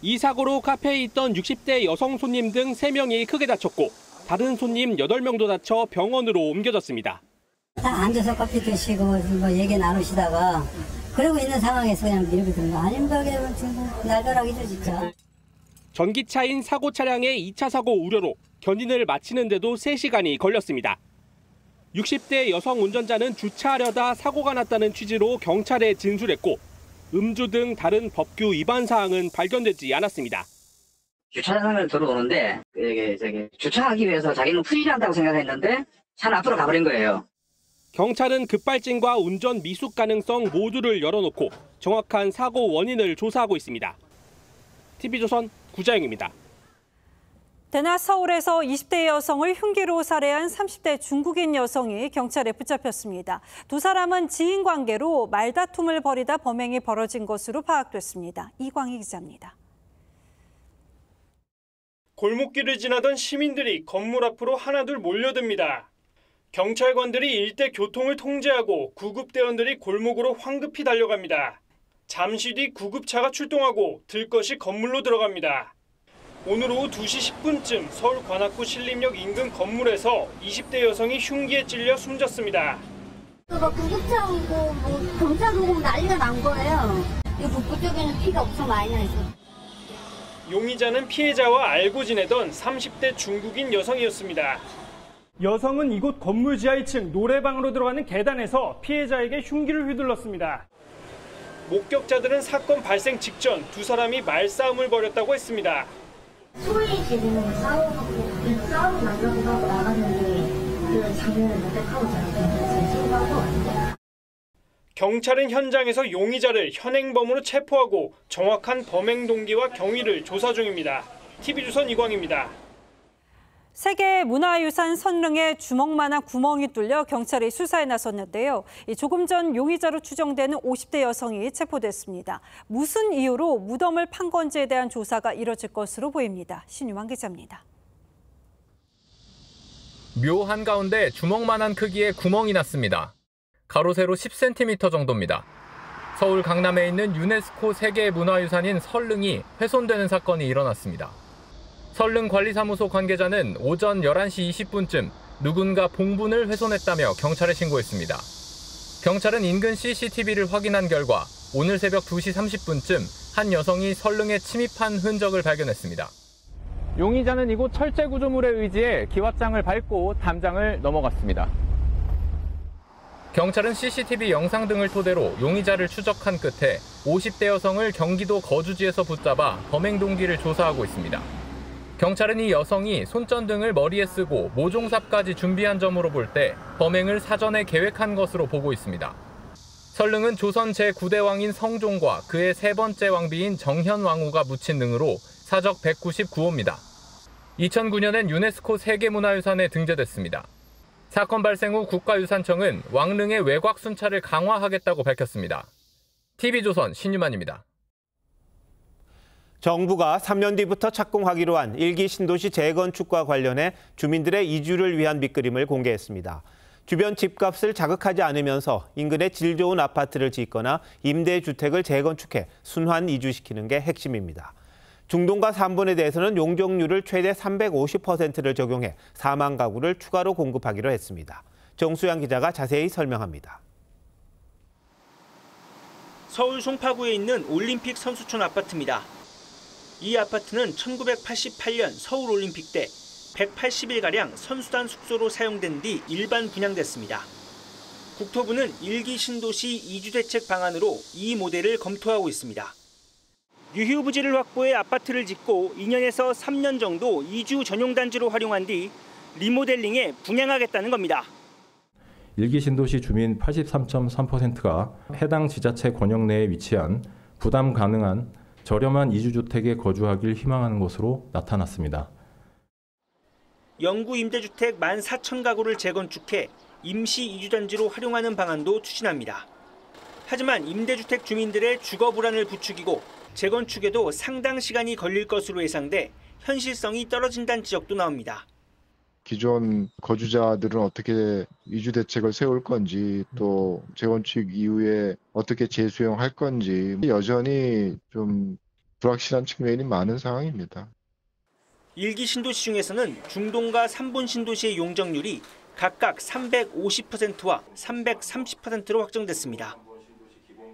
이 사고로 카페에 있던 60대 여성 손님 등 3명이 크게 다쳤고 다른 손님 8명도 다쳐 병원으로 옮겨졌습니다. 다 앉아서 커피 드시고 뭐 얘기 나누시다가 그러고 있는 상황에서 그냥 밀고 드는 거 아닌가 지금 날벼락이죠 진짜. 전기차인 사고 차량의 2차 사고 우려로 견인을 마치는데도 3시간이 걸렸습니다. 60대 여성 운전자는 주차하려다 사고가 났다는 취지로 경찰에 진술했고 음주 등 다른 법규 위반 사항은 발견되지 않았습니다. 주차장을 들어오는데 주차하기 위해서 자기는 풀이한다고 생각했는데 차는 앞으로 가버린 거예요. 경찰은 급발진과 운전 미숙 가능성 모두를 열어놓고 정확한 사고 원인을 조사하고 있습니다. TV조선 구자영입니다. 대낮 서울에서 20대 여성을 흉기로 살해한 30대 중국인 여성이 경찰에 붙잡혔습니다. 두 사람은 지인 관계로 말다툼을 벌이다 범행이 벌어진 것으로 파악됐습니다. 이광희 기자입니다. 골목길을 지나던 시민들이 건물 앞으로 하나둘 몰려듭니다. 경찰관들이 일대 교통을 통제하고 구급대원들이 골목으로 황급히 달려갑니다. 잠시 뒤 구급차가 출동하고 들것이 건물로 들어갑니다. 오늘 오후 2시 10분쯤 서울 관악구 신림역 인근 건물에서 20대 여성이 흉기에 찔려 숨졌습니다. 구급차 오고 경찰 오고 난리가 난 거예요. 이 복부 쪽에는 피가 엄청 많이 나 있어요. 용의자는 피해자와 알고 지내던 30대 중국인 여성이었습니다. 여성은 이곳 건물 지하 2층 노래방으로 들어가는 계단에서 피해자에게 흉기를 휘둘렀습니다. 목격자들은 사건 발생 직전 두 사람이 말싸움을 벌였다고 했습니다. 소리 지르는 싸우고 나가고 나갔는데 그 장면을 목격하고 저한테 신고하고 왔는데 경찰은 현장에서 용의자를 현행범으로 체포하고 정확한 범행 동기와 경위를 조사 중입니다. TV조선 이광입니다. 세계 문화유산 선릉에 주먹만한 구멍이 뚫려 경찰이 수사에 나섰는데요. 조금 전 용의자로 추정되는 50대 여성이 체포됐습니다. 무슨 이유로 무덤을 판 건지에 대한 조사가 이뤄질 것으로 보입니다. 신유만 기자입니다. 묘 한가운데 주먹만한 크기의 구멍이 났습니다. 가로 세로 10cm 정도입니다. 서울 강남에 있는 유네스코 세계 문화유산인 설릉이 훼손되는 사건이 일어났습니다. 설릉 관리사무소 관계자는 오전 11시 20분쯤 누군가 봉분을 훼손했다며 경찰에 신고했습니다. 경찰은 인근 CCTV를 확인한 결과 오늘 새벽 2시 30분쯤 한 여성이 설릉에 침입한 흔적을 발견했습니다. 용의자는 이곳 철제 구조물에 의지해 기왓장을 밟고 담장을 넘어갔습니다. 경찰은 CCTV 영상 등을 토대로 용의자를 추적한 끝에 50대 여성을 경기도 거주지에서 붙잡아 범행 동기를 조사하고 있습니다. 경찰은 이 여성이 손전등을 머리에 쓰고 모종삽까지 준비한 점으로 볼 때 범행을 사전에 계획한 것으로 보고 있습니다. 설릉은 조선 제9대 왕인 성종과 그의 세 번째 왕비인 정현왕후가 묻힌 등으로 사적 199호입니다. 2009년엔 유네스코 세계문화유산에 등재됐습니다. 사건 발생 후 국가유산청은 왕릉의 외곽 순찰을 강화하겠다고 밝혔습니다. TV조선 신유만입니다. 정부가 3년 뒤부터 착공하기로 한 1기 신도시 재건축과 관련해 주민들의 이주를 위한 밑그림을 공개했습니다. 주변 집값을 자극하지 않으면서 인근에 질 좋은 아파트를 짓거나 임대주택을 재건축해 순환 이주시키는 게 핵심입니다. 중동과 삼본에 대해서는 용적률을 최대 350%를 적용해 4만 가구를 추가로 공급하기로 했습니다. 정수양 기자가 자세히 설명합니다. 서울 송파구에 있는 올림픽 선수촌 아파트입니다. 이 아파트는 1988년 서울올림픽 때 180일가량 선수단 숙소로 사용된 뒤 일반 분양됐습니다. 국토부는 1기 신도시 이주대책 방안으로 이 모델을 검토하고 있습니다. 유휴 부지를 확보해 아파트를 짓고 2년에서 3년 정도 이주 전용 단지로 활용한 뒤 리모델링해 분양하겠다는 겁니다. 1기 신도시 주민 83.3%가 해당 지자체 권역 내에 위치한 부담 가능한 저렴한 이주주택에 거주하길 희망하는 것으로 나타났습니다. 영구 임대주택 14,000가구를 재건축해 임시 이주단지로 활용하는 방안도 추진합니다. 하지만 임대주택 주민들의 주거 불안을 부추기고 재건축에도 상당 시간이 걸릴 것으로 예상돼 현실성이 떨어진다는 지적도 나옵니다. 기존 거주자들은 어떻게 이주 대책을 세울 건지 또 재건축 이후에 어떻게 재수용할 건지 여전히 좀 불확실한 측면이 많은 상황입니다. 1기 신도시 중에서는 중동과 삼본 신도시의 용적률이 각각 350%와 330%로 확정됐습니다.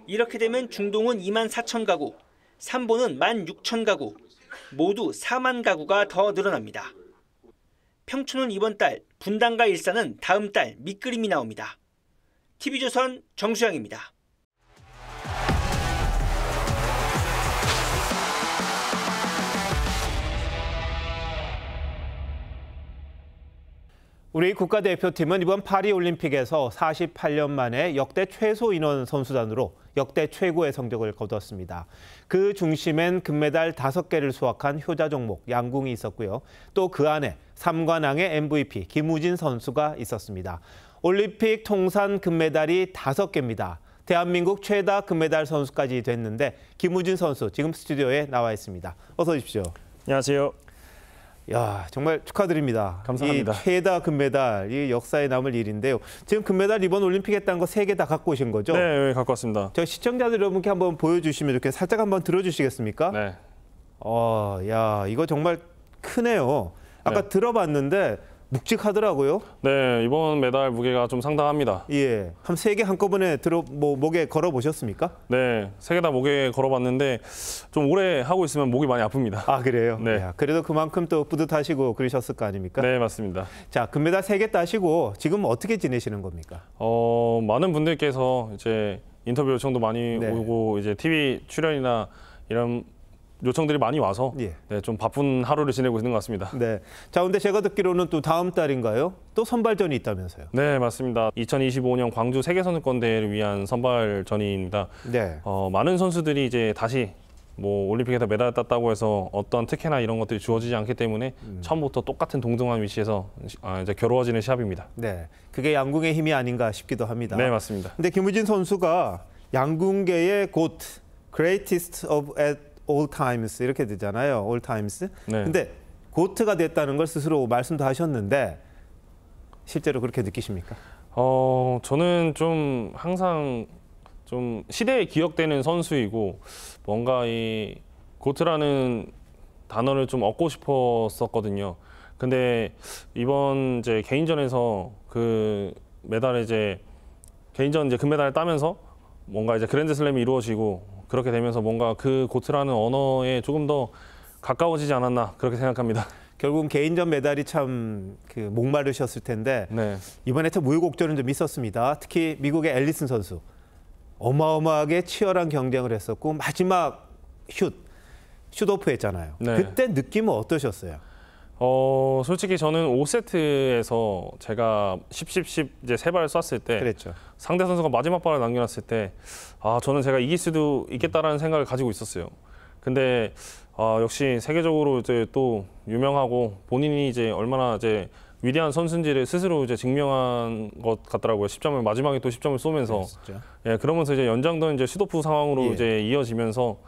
이렇게 되면 중동은 24,000가구, 삼본은 16,000가구, 모두 4만 가구가 더 늘어납니다. 평촌은 이번 달, 분당과 일산은 다음 달 밑그림이 나옵니다. TV조선 정수양입니다. 우리 국가대표팀은 이번 파리올림픽에서 48년 만에 역대 최소 인원 선수단으로 역대 최고의 성적을 거두었습니다. 그 중심엔 금메달 5개를 수확한 효자 종목 양궁이 있었고요. 또 그 안에 3관왕의 MVP 김우진 선수가 있었습니다. 올림픽 통산 금메달이 5개입니다. 대한민국 최다 금메달 선수까지 됐는데 김우진 선수 지금 스튜디오에 나와 있습니다. 어서 오십시오. 안녕하세요. 야, 정말 축하드립니다. 감사합니다. 이 최다 금메달, 이 역사에 남을 일인데요. 지금 금메달 이번 올림픽에 딴 거 3개 다 갖고 오신 거죠? 네, 갖고 왔습니다. 저 시청자들 여러분께 한번 보여주시면 좋겠어요. 살짝 한번 들어주시겠습니까? 네. 야, 이거 정말 크네요. 아까 들어봤는데 묵직하더라고요. 네, 이번 메달 무게가 좀 상당합니다. 예, 한 3개 한꺼번에 목에 걸어 보셨습니까? 네, 3개 다 목에 걸어봤는데 좀 오래 하고 있으면 목이 많이 아픕니다. 아, 그래요? 네. 야, 그래도 그만큼 또 뿌듯하시고 그러셨을 거 아닙니까? 네, 맞습니다. 자, 금메달 3개 따시고 지금 어떻게 지내시는 겁니까? 많은 분들께서 이제 인터뷰 요청도 많이 오고 이제 TV 출연이나 이런 요청들이 많이 와서 네, 좀 바쁜 하루를 지내고 있는 것 같습니다. 네. 자, 근데 제가 듣기로는 또 다음 달인가요? 또 선발전이 있다면서요? 네, 맞습니다. 2025년 광주 세계선수권대회를 위한 선발전입니다. 네. 많은 선수들이 이제 다시 뭐 올림픽에서 메달 땄다고 해서 어떤 특혜나 이런 것들이 주어지지 않기 때문에 처음부터 똑같은 동등한 위치에서 이제 겨루어지는 시합입니다. 네. 그게 양궁의 힘이 아닌가 싶기도 합니다. 네, 맞습니다. 근데 김우진 선수가 양궁계의 GOAT, Greatest of all times 이렇게 되잖아요. all times. 네. 근데 고트가 됐다는 걸 스스로 말씀도 하셨는데 실제로 그렇게 느끼십니까? 저는 좀 항상 좀 시대에 기억되는 선수이고 뭔가 이 고트라는 단어를 좀 얻고 싶었었거든요. 근데 이번 이제 개인전에서 그 메달을 이제 개인전 이제 금메달을 따면서 뭔가 이제 그랜드슬램이 이루어지고 그렇게 되면서 뭔가 그 고트라는 언어에 조금 더 가까워지지 않았나 그렇게 생각합니다. 결국은 개인전 메달이 참 그 목마르셨을 텐데 네. 이번에 참 우여곡절은 좀 있었습니다. 특히 미국의 앨리슨 선수 어마어마하게 치열한 경쟁을 했었고 마지막 슛오프 했잖아요. 네. 그때 느낌은 어떠셨어요? 솔직히 저는 5세트에서 제가 10 이제 3발 쐈을 때 그랬죠. 상대 선수가 마지막 발을 남겨놨을 때 저는 제가 이길 수도 있겠다라는 생각을 가지고 있었어요. 근데 역시 세계적으로 이제 또 유명하고 본인이 이제 얼마나 이제 위대한 선수인지를 스스로 이제 증명한 것 같더라고요. 10점을 마지막에 또 10점을 쏘면서 예, 그러면서 이제 연장전 이제 슛오프 상황으로 이제 이어지면서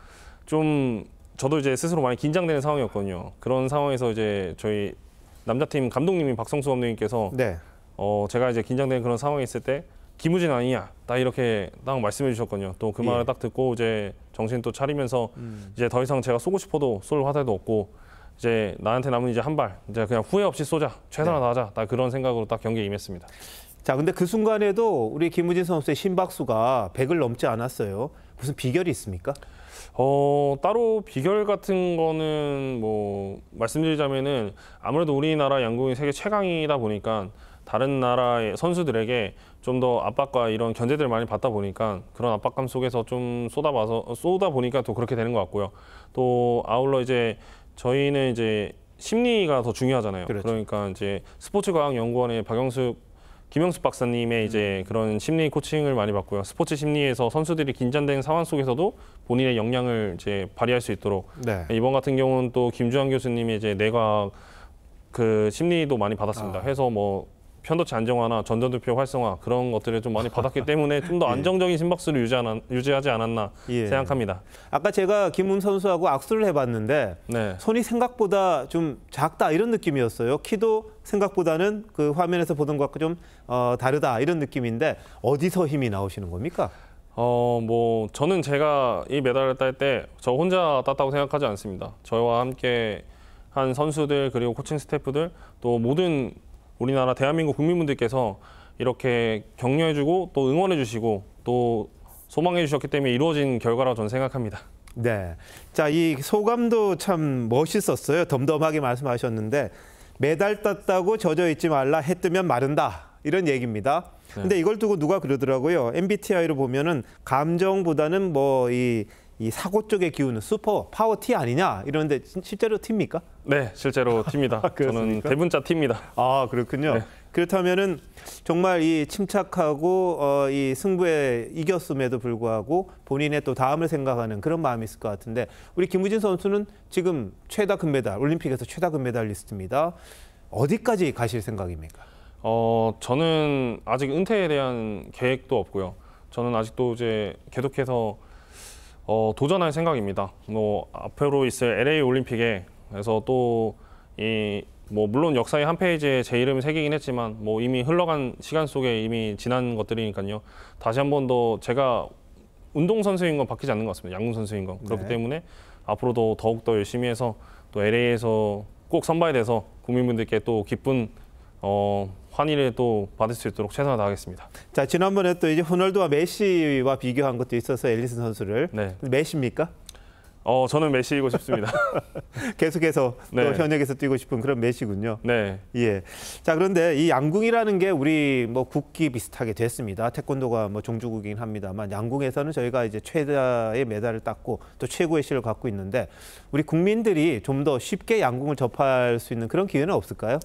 좀 저도 이제 스스로 많이 긴장되는 상황이었거든요. 그런 상황에서 이제 저희 남자팀 감독님인 박성수 감독님께서 제가 이제 긴장되는 그런 상황에 있을 때 김우진 아니냐 딱 이렇게 딱 말씀해 주셨거든요. 또 그 말을 딱 듣고 이제 정신 또 차리면서 이제 더 이상 제가 쏘고 싶어도 쏠 화살도 없고 이제 나한테 남은 이제 한 발 이제 그냥 후회 없이 쏘자 최선을 다하자 딱 그런 생각으로 딱 경기에 임했습니다. 자, 근데 그 순간에도 우리 김우진 선수의 심박수가 100을 넘지 않았어요. 무슨 비결이 있습니까? 따로 비결 같은 거는 뭐 말씀드리자면은 아무래도 우리나라 양궁이 세계 최강이다 보니까 다른 나라의 선수들에게 좀 더 압박과 이런 견제들을 많이 받다 보니까 그런 압박감 속에서 좀 쏘다 보니까 또 그렇게 되는 것 같고요. 또 아울러 이제 저희는 이제 심리가 더 중요하잖아요. 그렇죠. 그러니까 이제 스포츠과학연구원의 김영숙 박사님의 이제 그런 심리 코칭을 많이 받고요. 스포츠 심리에서 선수들이 긴장된 상황 속에서도 본인의 역량을 이제 발휘할 수 있도록 이번 같은 경우는 또 김주환 교수님의 이제 뇌과학 그 심리도 많이 받았습니다. 해서 뭐 편도체 안정화나 전자두표 활성화 그런 것들을 좀 많이 받았기 때문에 좀 더 안정적인 심박수를 유지하지 않았나 생각합니다. 아까 제가 김웅 선수하고 악수를 해봤는데 손이 생각보다 좀 작다 이런 느낌이었어요. 키도 생각보다는 그 화면에서 보던 것과 좀 다르다 이런 느낌인데 어디서 힘이 나오시는 겁니까? 뭐 저는 제가 이 메달을 딸 때 저 혼자 땄다고 생각하지 않습니다. 저와 함께 한 선수들 그리고 코칭 스태프들 또 모든 우리나라 대한민국 국민분들께서 이렇게 격려해주고 또 응원해주시고 또 소망해주셨기 때문에 이루어진 결과라고 저는 생각합니다. 네, 자, 이 소감도 참 멋있었어요. 덤덤하게 말씀하셨는데 메달 땄다고 젖어 있지 말라, 해 뜨면 마른다 이런 얘기입니다. 근데 이걸 두고 누가 그러더라고요. MBTI로 보면은 감정보다는 뭐 이 사고 쪽에 기우는 슈퍼 파워 T 아니냐 이러는데 실제로 T입니까? 네, 실제로 T입니다. 저는 대문자 T입니다. 아, 그렇군요. 그렇다면은 정말 이 침착하고 이 승부에 이겼음에도 불구하고 본인의 또 다음을 생각하는 그런 마음이 있을 것 같은데 우리 김우진 선수는 지금 최다 금메달, 올림픽에서 최다 금메달리스트입니다. 어디까지 가실 생각입니까? 저는 아직 은퇴에 대한 계획도 없고요. 저는 아직도 이제 계속해서 도전할 생각입니다. 뭐 앞으로 있을 LA 올림픽에서 또 뭐 물론 역사의 한 페이지에 제 이름이 새기긴 했지만 뭐 이미 흘러간 시간 속에 이미 지난 것들이니까요. 다시 한 번 더 제가 운동 선수인 건 바뀌지 않는 것 같습니다. 양궁 선수인 건. 그렇기 때문에 앞으로도 더욱 더 열심히 해서 또 LA에서 꼭 선발이 돼서 국민분들께 또 기쁜 환희를 또 받을 수 있도록 최선을 다하겠습니다. 자, 지난번에 또 이제 호날두와 메시와 비교한 것도 있어서 앨리슨 선수를 메시입니까? 저는 메시이고 싶습니다. 계속해서 또 현역에서 뛰고 싶은 그런 메시군요. 네. 예. 자, 그런데 이 양궁이라는 게 우리 뭐 국기 비슷하게 됐습니다. 태권도가 뭐 종주국이긴 합니다만 양궁에서는 저희가 이제 최다의 메달을 땄고 또 최고의 실을 갖고 있는데 우리 국민들이 좀 더 쉽게 양궁을 접할 수 있는 그런 기회는 없을까요?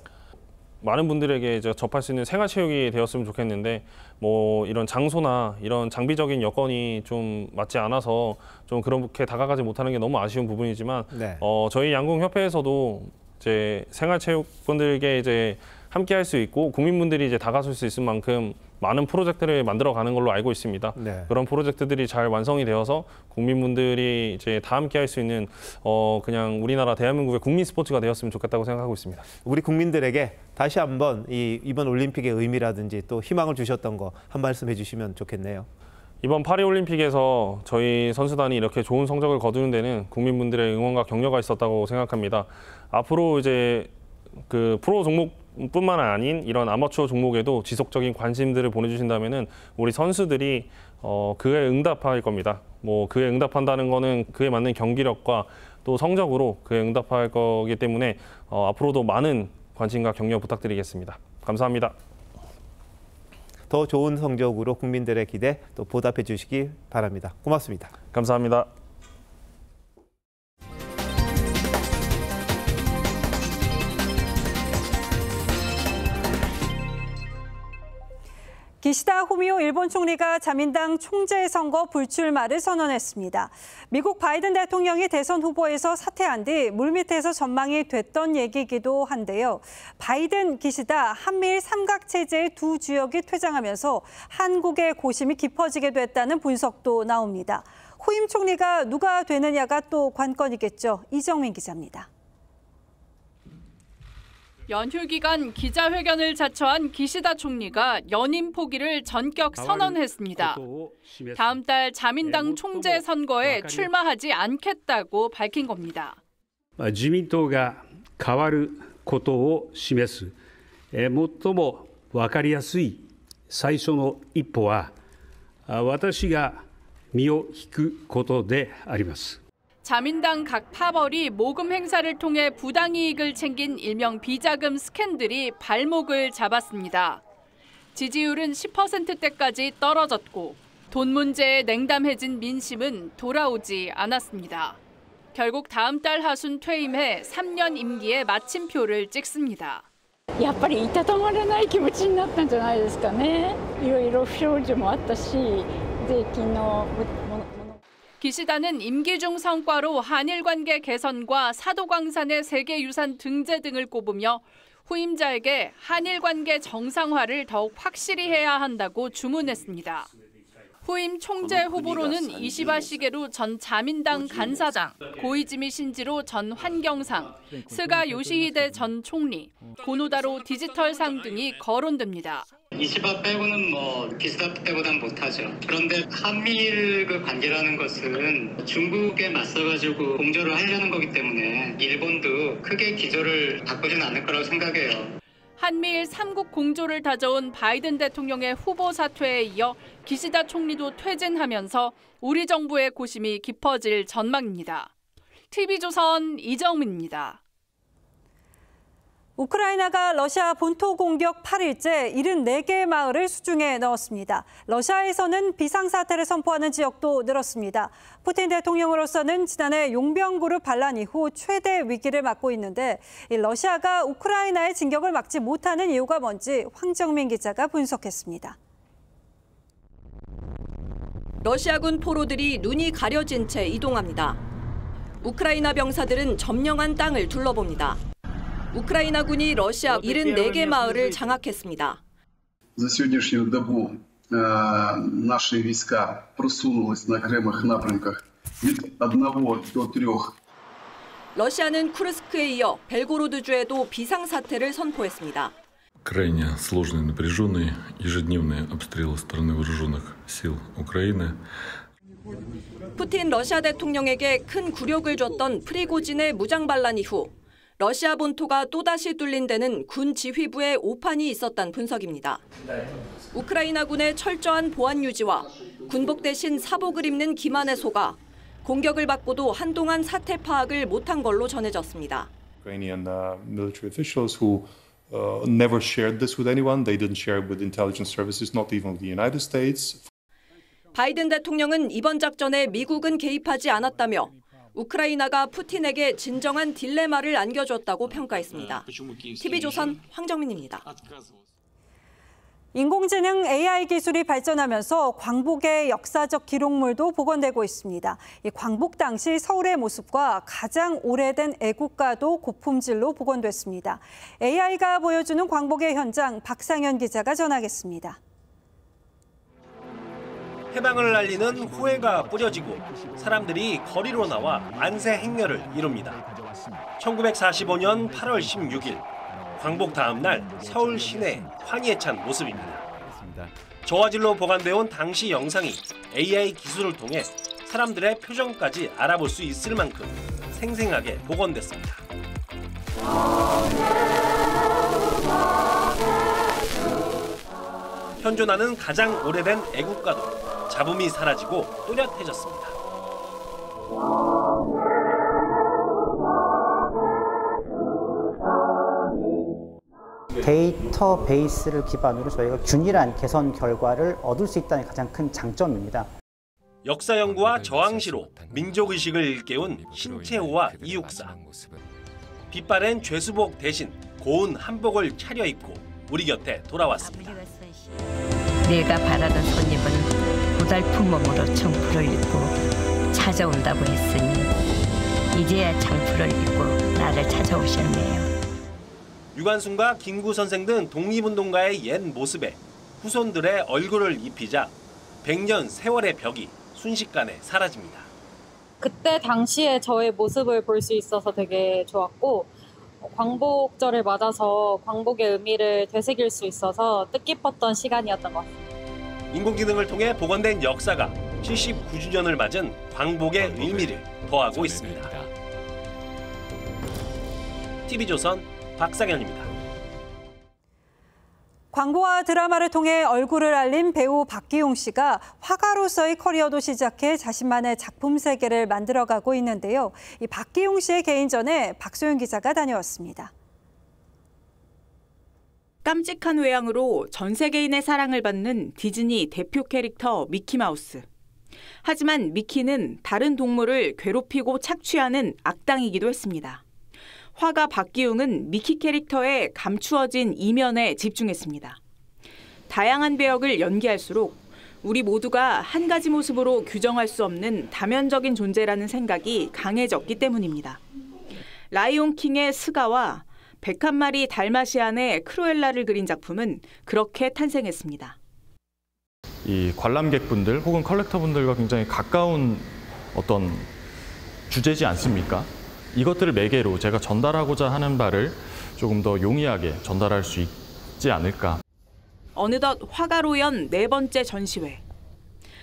많은 분들에게 이제 접할 수 있는 생활체육이 되었으면 좋겠는데 뭐 이런 장소나 이런 장비적인 여건이 좀 맞지 않아서 좀 그렇게 다가가지 못하는 게 너무 아쉬운 부분이지만 저희 양궁협회에서도 이제 생활체육분들에게 이제 함께 할 수 있고 국민분들이 이제 다가설 수 있을 만큼 많은 프로젝트를 만들어가는 걸로 알고 있습니다. 네. 그런 프로젝트들이 잘 완성이 되어서 국민분들이 이제 다 함께 할 수 있는 그냥 우리나라 대한민국의 국민 스포츠가 되었으면 좋겠다고 생각하고 있습니다. 우리 국민들에게 다시 한번 이번 올림픽의 의미라든지 또 희망을 주셨던 거 한 말씀 해주시면 좋겠네요. 이번 파리올림픽에서 저희 선수단이 이렇게 좋은 성적을 거두는 데는 국민분들의 응원과 격려가 있었다고 생각합니다. 앞으로 이제 그 프로 종목뿐만 아닌 이런 아마추어 종목에도 지속적인 관심들을 보내주신다면은 우리 선수들이 그에 응답할 겁니다. 뭐 그에 응답한다는 거는 그에 맞는 경기력과 또 성적으로 그에 응답할 거기 때문에 앞으로도 많은 관심과 격려 부탁드리겠습니다. 감사합니다. 더 좋은 성적으로 국민들의 기대 또 보답해 주시기 바랍니다. 고맙습니다. 감사합니다. 기시다 후미오 일본 총리가 자민당 총재 선거 불출마를 선언했습니다. 미국 바이든 대통령이 대선 후보에서 사퇴한 뒤 물밑에서 전망이 됐던 얘기이기도 한데요. 바이든, 기시다, 한미일 삼각체제의 두 주역이 퇴장하면서 한국의 고심이 깊어지게 됐다는 분석도 나옵니다. 후임 총리가 누가 되느냐가 또 관건이겠죠. 이정민 기자입니다. 연휴 기간 기자회견을 자처한 기시다 총리가 연임 포기를 전격 선언했습니다. 다음 달 자민당 총재 선거에 출마하지 않겠다고 밝힌 겁니다. 自民党が変わることを示す最も分かりやすい最初の一歩は私が身を引くことであります。 자민당 각 파벌이 모금 행사를 통해 부당이익을 챙긴 일명 비자금 스캔들이 발목을 잡았습니다. 지지율은 10%대까지 떨어졌고 돈 문제에 냉담해진 민심은 돌아오지 않았습니다. 결국 다음 달 하순 퇴임해 3년 임기에 마침표를 찍습니다. やっぱりいたたまれない気持ちになったんじゃないですかね。いろいろ不祥事もあったし、税金の 기시다는 임기 중 성과로 한일 관계 개선과 사도광산의 세계유산 등재 등을 꼽으며 후임자에게 한일 관계 정상화를 더욱 확실히 해야 한다고 주문했습니다. 후임 총재 후보로는 이시바 시게루 전 자민당 간사장, 고이즈미 신지로 전 환경상, 스가 요시히데 전 총리, 고노다로 디지털상 등이 거론됩니다. 이시바 빼고는 뭐 기시다 빼고는 못하죠. 그런데 한미일 그 관계라는 것은 중국에 맞서가지고 공조를 하려는 거기 때문에 일본도 크게 기조를 바꾸지는 않을 거라고 생각해요. 한미일 3국 공조를 다져온 바이든 대통령의 후보 사퇴에 이어 기시다 총리도 퇴진하면서 우리 정부의 고심이 깊어질 전망입니다. TV조선 이정민입니다. 우크라이나가 러시아 본토 공격 8일째 74개의 마을을 수중에 넣었습니다. 러시아에서는 비상사태를 선포하는 지역도 늘었습니다. 푸틴 대통령으로서는 지난해 용병그룹 반란 이후 최대 위기를 맞고 있는데 러시아가 우크라이나의 진격을 막지 못하는 이유가 뭔지 황정민 기자가 분석했습니다. 러시아군 포로들이 눈이 가려진 채 이동합니다. 우크라이나 병사들은 점령한 땅을 둘러봅니다. 우크라이나군이 러시아 74개 마을을 장악했습니다. За сегодняшнюю добу наши войска просунулись на окремых напрямках від 1 до 3. 러시아는 쿠르스크에 이어 벨고로드주에도 비상사태를 선포했습니다. Крайне сложные, напряженные ежедневные обстрелы стороны вооруженных сил Украины. 푸틴 러시아 대통령에게 큰 굴욕을 줬던 프리고진의 무장 반란 이후 러시아 본토가 또다시 뚫린 데는 군 지휘부의 오판이 있었다는 분석입니다. 우크라이나군의 철저한 보안 유지와 군복 대신 사복을 입는 기만에 속아 공격을 받고도 한동안 사태 파악을 못한 걸로 전해졌습니다. Ukrainian military officials who never shared this with anyone. They didn't share it with intelligence services, not even the United States. 바이든 대통령은 이번 작전에 미국은 개입하지 않았다며 우크라이나가 푸틴에게 진정한 딜레마를 안겨줬다고 평가했습니다. TV조선 황정민입니다. 인공지능 AI 기술이 발전하면서 광복의 역사적 기록물도 복원되고 있습니다. 이 광복 당시 서울의 모습과 가장 오래된 애국가도 고품질로 복원됐습니다. AI가 보여주는 광복의 현장 박상현 기자가 전하겠습니다. 해방을 알리는 호해가 뿌려지고 사람들이 거리로 나와 만세 행렬을 이룹니다. 1945년 8월 16일 광복 다음 날 서울 시내 환희에 찬 모습입니다. 저화질로 보관되어 온 당시 영상이 AI 기술을 통해 사람들의 표정까지 알아볼 수 있을 만큼 생생하게 복원됐습니다. 현존하는 가장 오래된 애국가도 잡음이 사라지고 또렷해졌습니다. 데이터베이스를 기반으로 저희가 균일한 개선 결과를 얻을 수 있다는 가장 큰 장점입니다. 역사 연구와 저항시로 민족의식을 일깨운 신채호와 이육사. 빛바랜 죄수복 대신 고운 한복을 차려입고 우리 곁에 돌아왔습니다. 내가 바라던 손님은 고달픈 몸으로 청풀을 입고 찾아온다고 했으니 이제야 장풀을 입고 나를 찾아오셨네요. 유관순과 김구 선생 등 독립운동가의 옛 모습에 후손들의 얼굴을 입히자 100년 세월의 벽이 순식간에 사라집니다. 그때 당시에 저의 모습을 볼 수 있어서 되게 좋았고 광복절을 맞아서 광복의 의미를 되새길 수 있어서 뜻깊었던 시간이었던 것 같습니다. 인공지능을 통해 복원된 역사가 79주년을 맞은 광복의 의미를 더하고 있습니다. TV조선 박상현입니다. 광고와 드라마를 통해 얼굴을 알린 배우 박기용 씨가 화가로서의 커리어도 시작해 자신만의 작품 세계를 만들어가고 있는데요. 이 박기용 씨의 개인전에 박소영 기자가 다녀왔습니다. 깜찍한 외양으로 전 세계인의 사랑을 받는 디즈니 대표 캐릭터 미키마우스. 하지만 미키는 다른 동물을 괴롭히고 착취하는 악당이기도 했습니다. 화가 박기용은 미키 캐릭터의 감추어진 이면에 집중했습니다. 다양한 배역을 연기할수록 우리 모두가 한 가지 모습으로 규정할 수 없는 다면적인 존재라는 생각이 강해졌기 때문입니다. 라이온킹의 스가와 101마리 달마시안의 크루엘라를 그린 작품은 그렇게 탄생했습니다. 이 관람객분들 혹은 컬렉터분들과 굉장히 가까운 어떤 주제지 않습니까? 이것들을 매개로 제가 전달하고자 하는 바를 조금 더 용이하게 전달할 수 있지 않을까. 어느덧 화가로 연 4번째 전시회.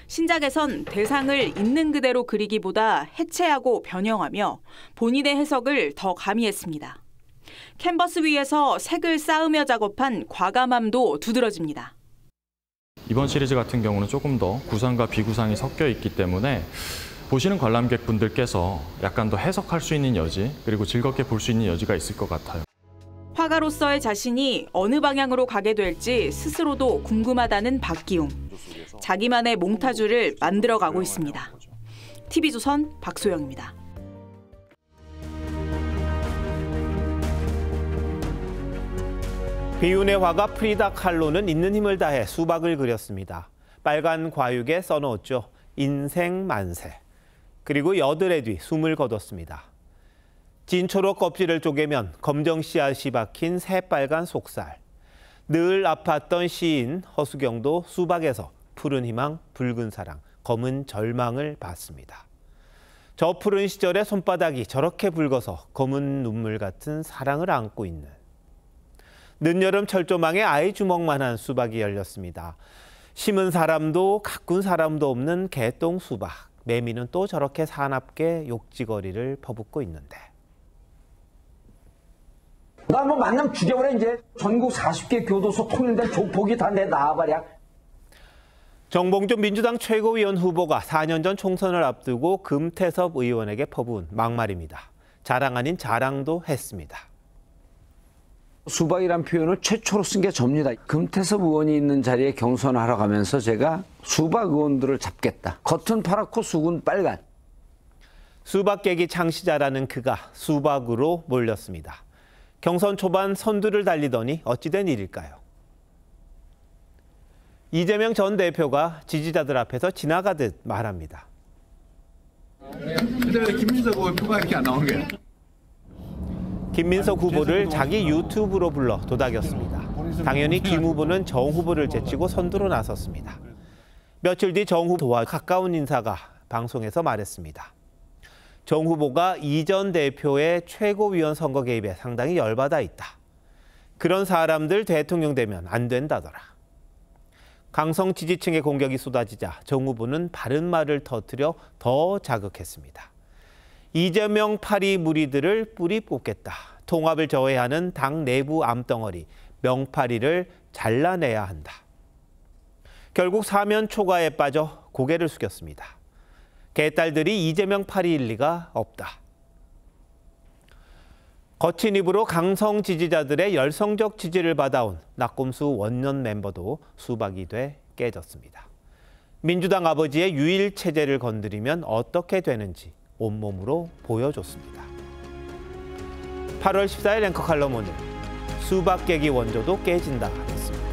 신작에선 대상을 있는 그대로 그리기보다 해체하고 변형하며 본인의 해석을 더 가미했습니다. 캔버스 위에서 색을 쌓으며 작업한 과감함도 두드러집니다. 이번 시리즈 같은 경우는 조금 더 구상과 비구상이 섞여 있기 때문에 보시는 관람객분들께서 약간 더 해석할 수 있는 여지, 그리고 즐겁게 볼 수 있는 여지가 있을 것 같아요. 화가로서의 자신이 어느 방향으로 가게 될지 스스로도 궁금하다는 박기용. 자기만의 몽타주를 만들어가고 있습니다. TV조선 박소영입니다. 비운의 화가 프리다 칼로는 있는 힘을 다해 수박을 그렸습니다. 빨간 과육에 써놓았죠. 인생 만세. 그리고 여드레 뒤 숨을 거뒀습니다. 진초록 껍질을 쪼개면 검정 씨앗이 박힌 새빨간 속살. 늘 아팠던 시인 허수경도 수박에서 푸른 희망, 붉은 사랑, 검은 절망을 봤습니다. 저 푸른 시절의 손바닥이 저렇게 붉어서 검은 눈물 같은 사랑을 안고 있는. 늦여름 철조망에 아이 주먹만한 수박이 열렸습니다. 심은 사람도 가꾼 사람도 없는 개똥 수박. 매미는 또 저렇게 사납게 욕지거리를 퍼붓고 있는데. 나 뭐 만나면 죽여버려 이제. 전국 40개 교도소 통일된 족보기 다 내 나와버려. 정봉주 민주당 최고위원 후보가 4년 전 총선을 앞두고 금태섭 의원에게 퍼부은 막말입니다. 자랑 아닌 자랑도 했습니다. 수박이란 표현을 최초로 쓴 게 접니다. 금태섭 의원이 있는 자리에 경선하러 가면서 제가 수박 의원들을 잡겠다. 겉은 파랗고 속은 빨간. 수박 깨기 창시자라는 그가 수박으로 몰렸습니다. 경선 초반 선두를 달리더니 어찌된 일일까요? 이재명 전 대표가 지지자들 앞에서 지나가듯 말합니다. 근데 왜 김민석 후보 표가 이렇게 안 나오는 거야? 김민석 후보를 자기 유튜브로 불러 도닥였습니다. 당연히 김 후보는 정 후보를 제치고 선두로 나섰습니다. 며칠 뒤 정 후보와 가까운 인사가 방송에서 말했습니다. 정 후보가 이 전 대표의 최고위원 선거 개입에 상당히 열받아 있다. 그런 사람들 대통령 되면 안 된다더라. 강성 지지층의 공격이 쏟아지자 정 후보는 바른 말을 터뜨려 더 자극했습니다. 이재명 파리 무리들을 뿌리 뽑겠다. 통합을 저해하는 당 내부 암덩어리 명파리를 잘라내야 한다. 결국 사면 초과에 빠져 고개를 숙였습니다. 개딸들이 이재명 파리일 리가 없다. 거친 입으로 강성 지지자들의 열성적 지지를 받아온 낙곰수 원년 멤버도 수박이 돼 깨졌습니다. 민주당 아버지의 유일 체제를 건드리면 어떻게 되는지 온몸으로 보여줬습니다. 8월 14일 앵커 칼럼 오늘 수박 깨기 원조도 깨진다 했습니다.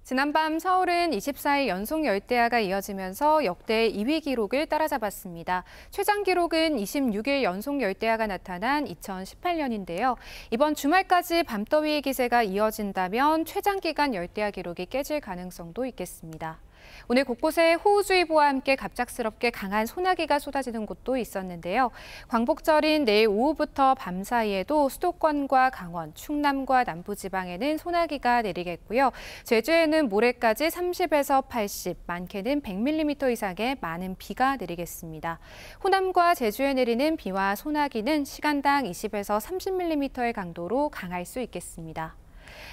지난밤 서울은 24일 연속 열대야가 이어지면서 역대 2위 기록을 따라잡았습니다. 최장 기록은 26일 연속 열대야가 나타난 2018년인데요. 이번 주말까지 밤더위의 기세가 이어진다면 최장 기간 열대야 기록이 깨질 가능성도 있겠습니다. 오늘 곳곳에 호우주의보와 함께 갑작스럽게 강한 소나기가 쏟아지는 곳도 있었는데요. 광복절인 내일 오후부터 밤 사이에도 수도권과 강원, 충남과 남부지방에는 소나기가 내리겠고요. 제주에는 모레까지 30에서 80, 많게는 100mm 이상의 많은 비가 내리겠습니다. 호남과 제주에 내리는 비와 소나기는 시간당 20에서 30mm의 강도로 강할 수 있겠습니다.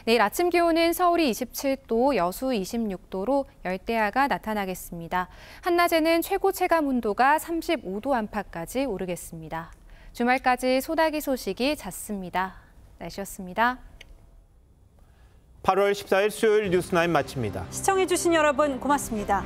내일 아침 기온은 서울이 27도, 여수 26도로 열대야가 나타나겠습니다. 한낮에는 최고 체감 온도가 35도 안팎까지 오르겠습니다. 주말까지 소나기 소식이 잦습니다. 날씨였습니다. 8월 14일 수요일 뉴스9 마칩니다. 시청해주신 여러분 고맙습니다.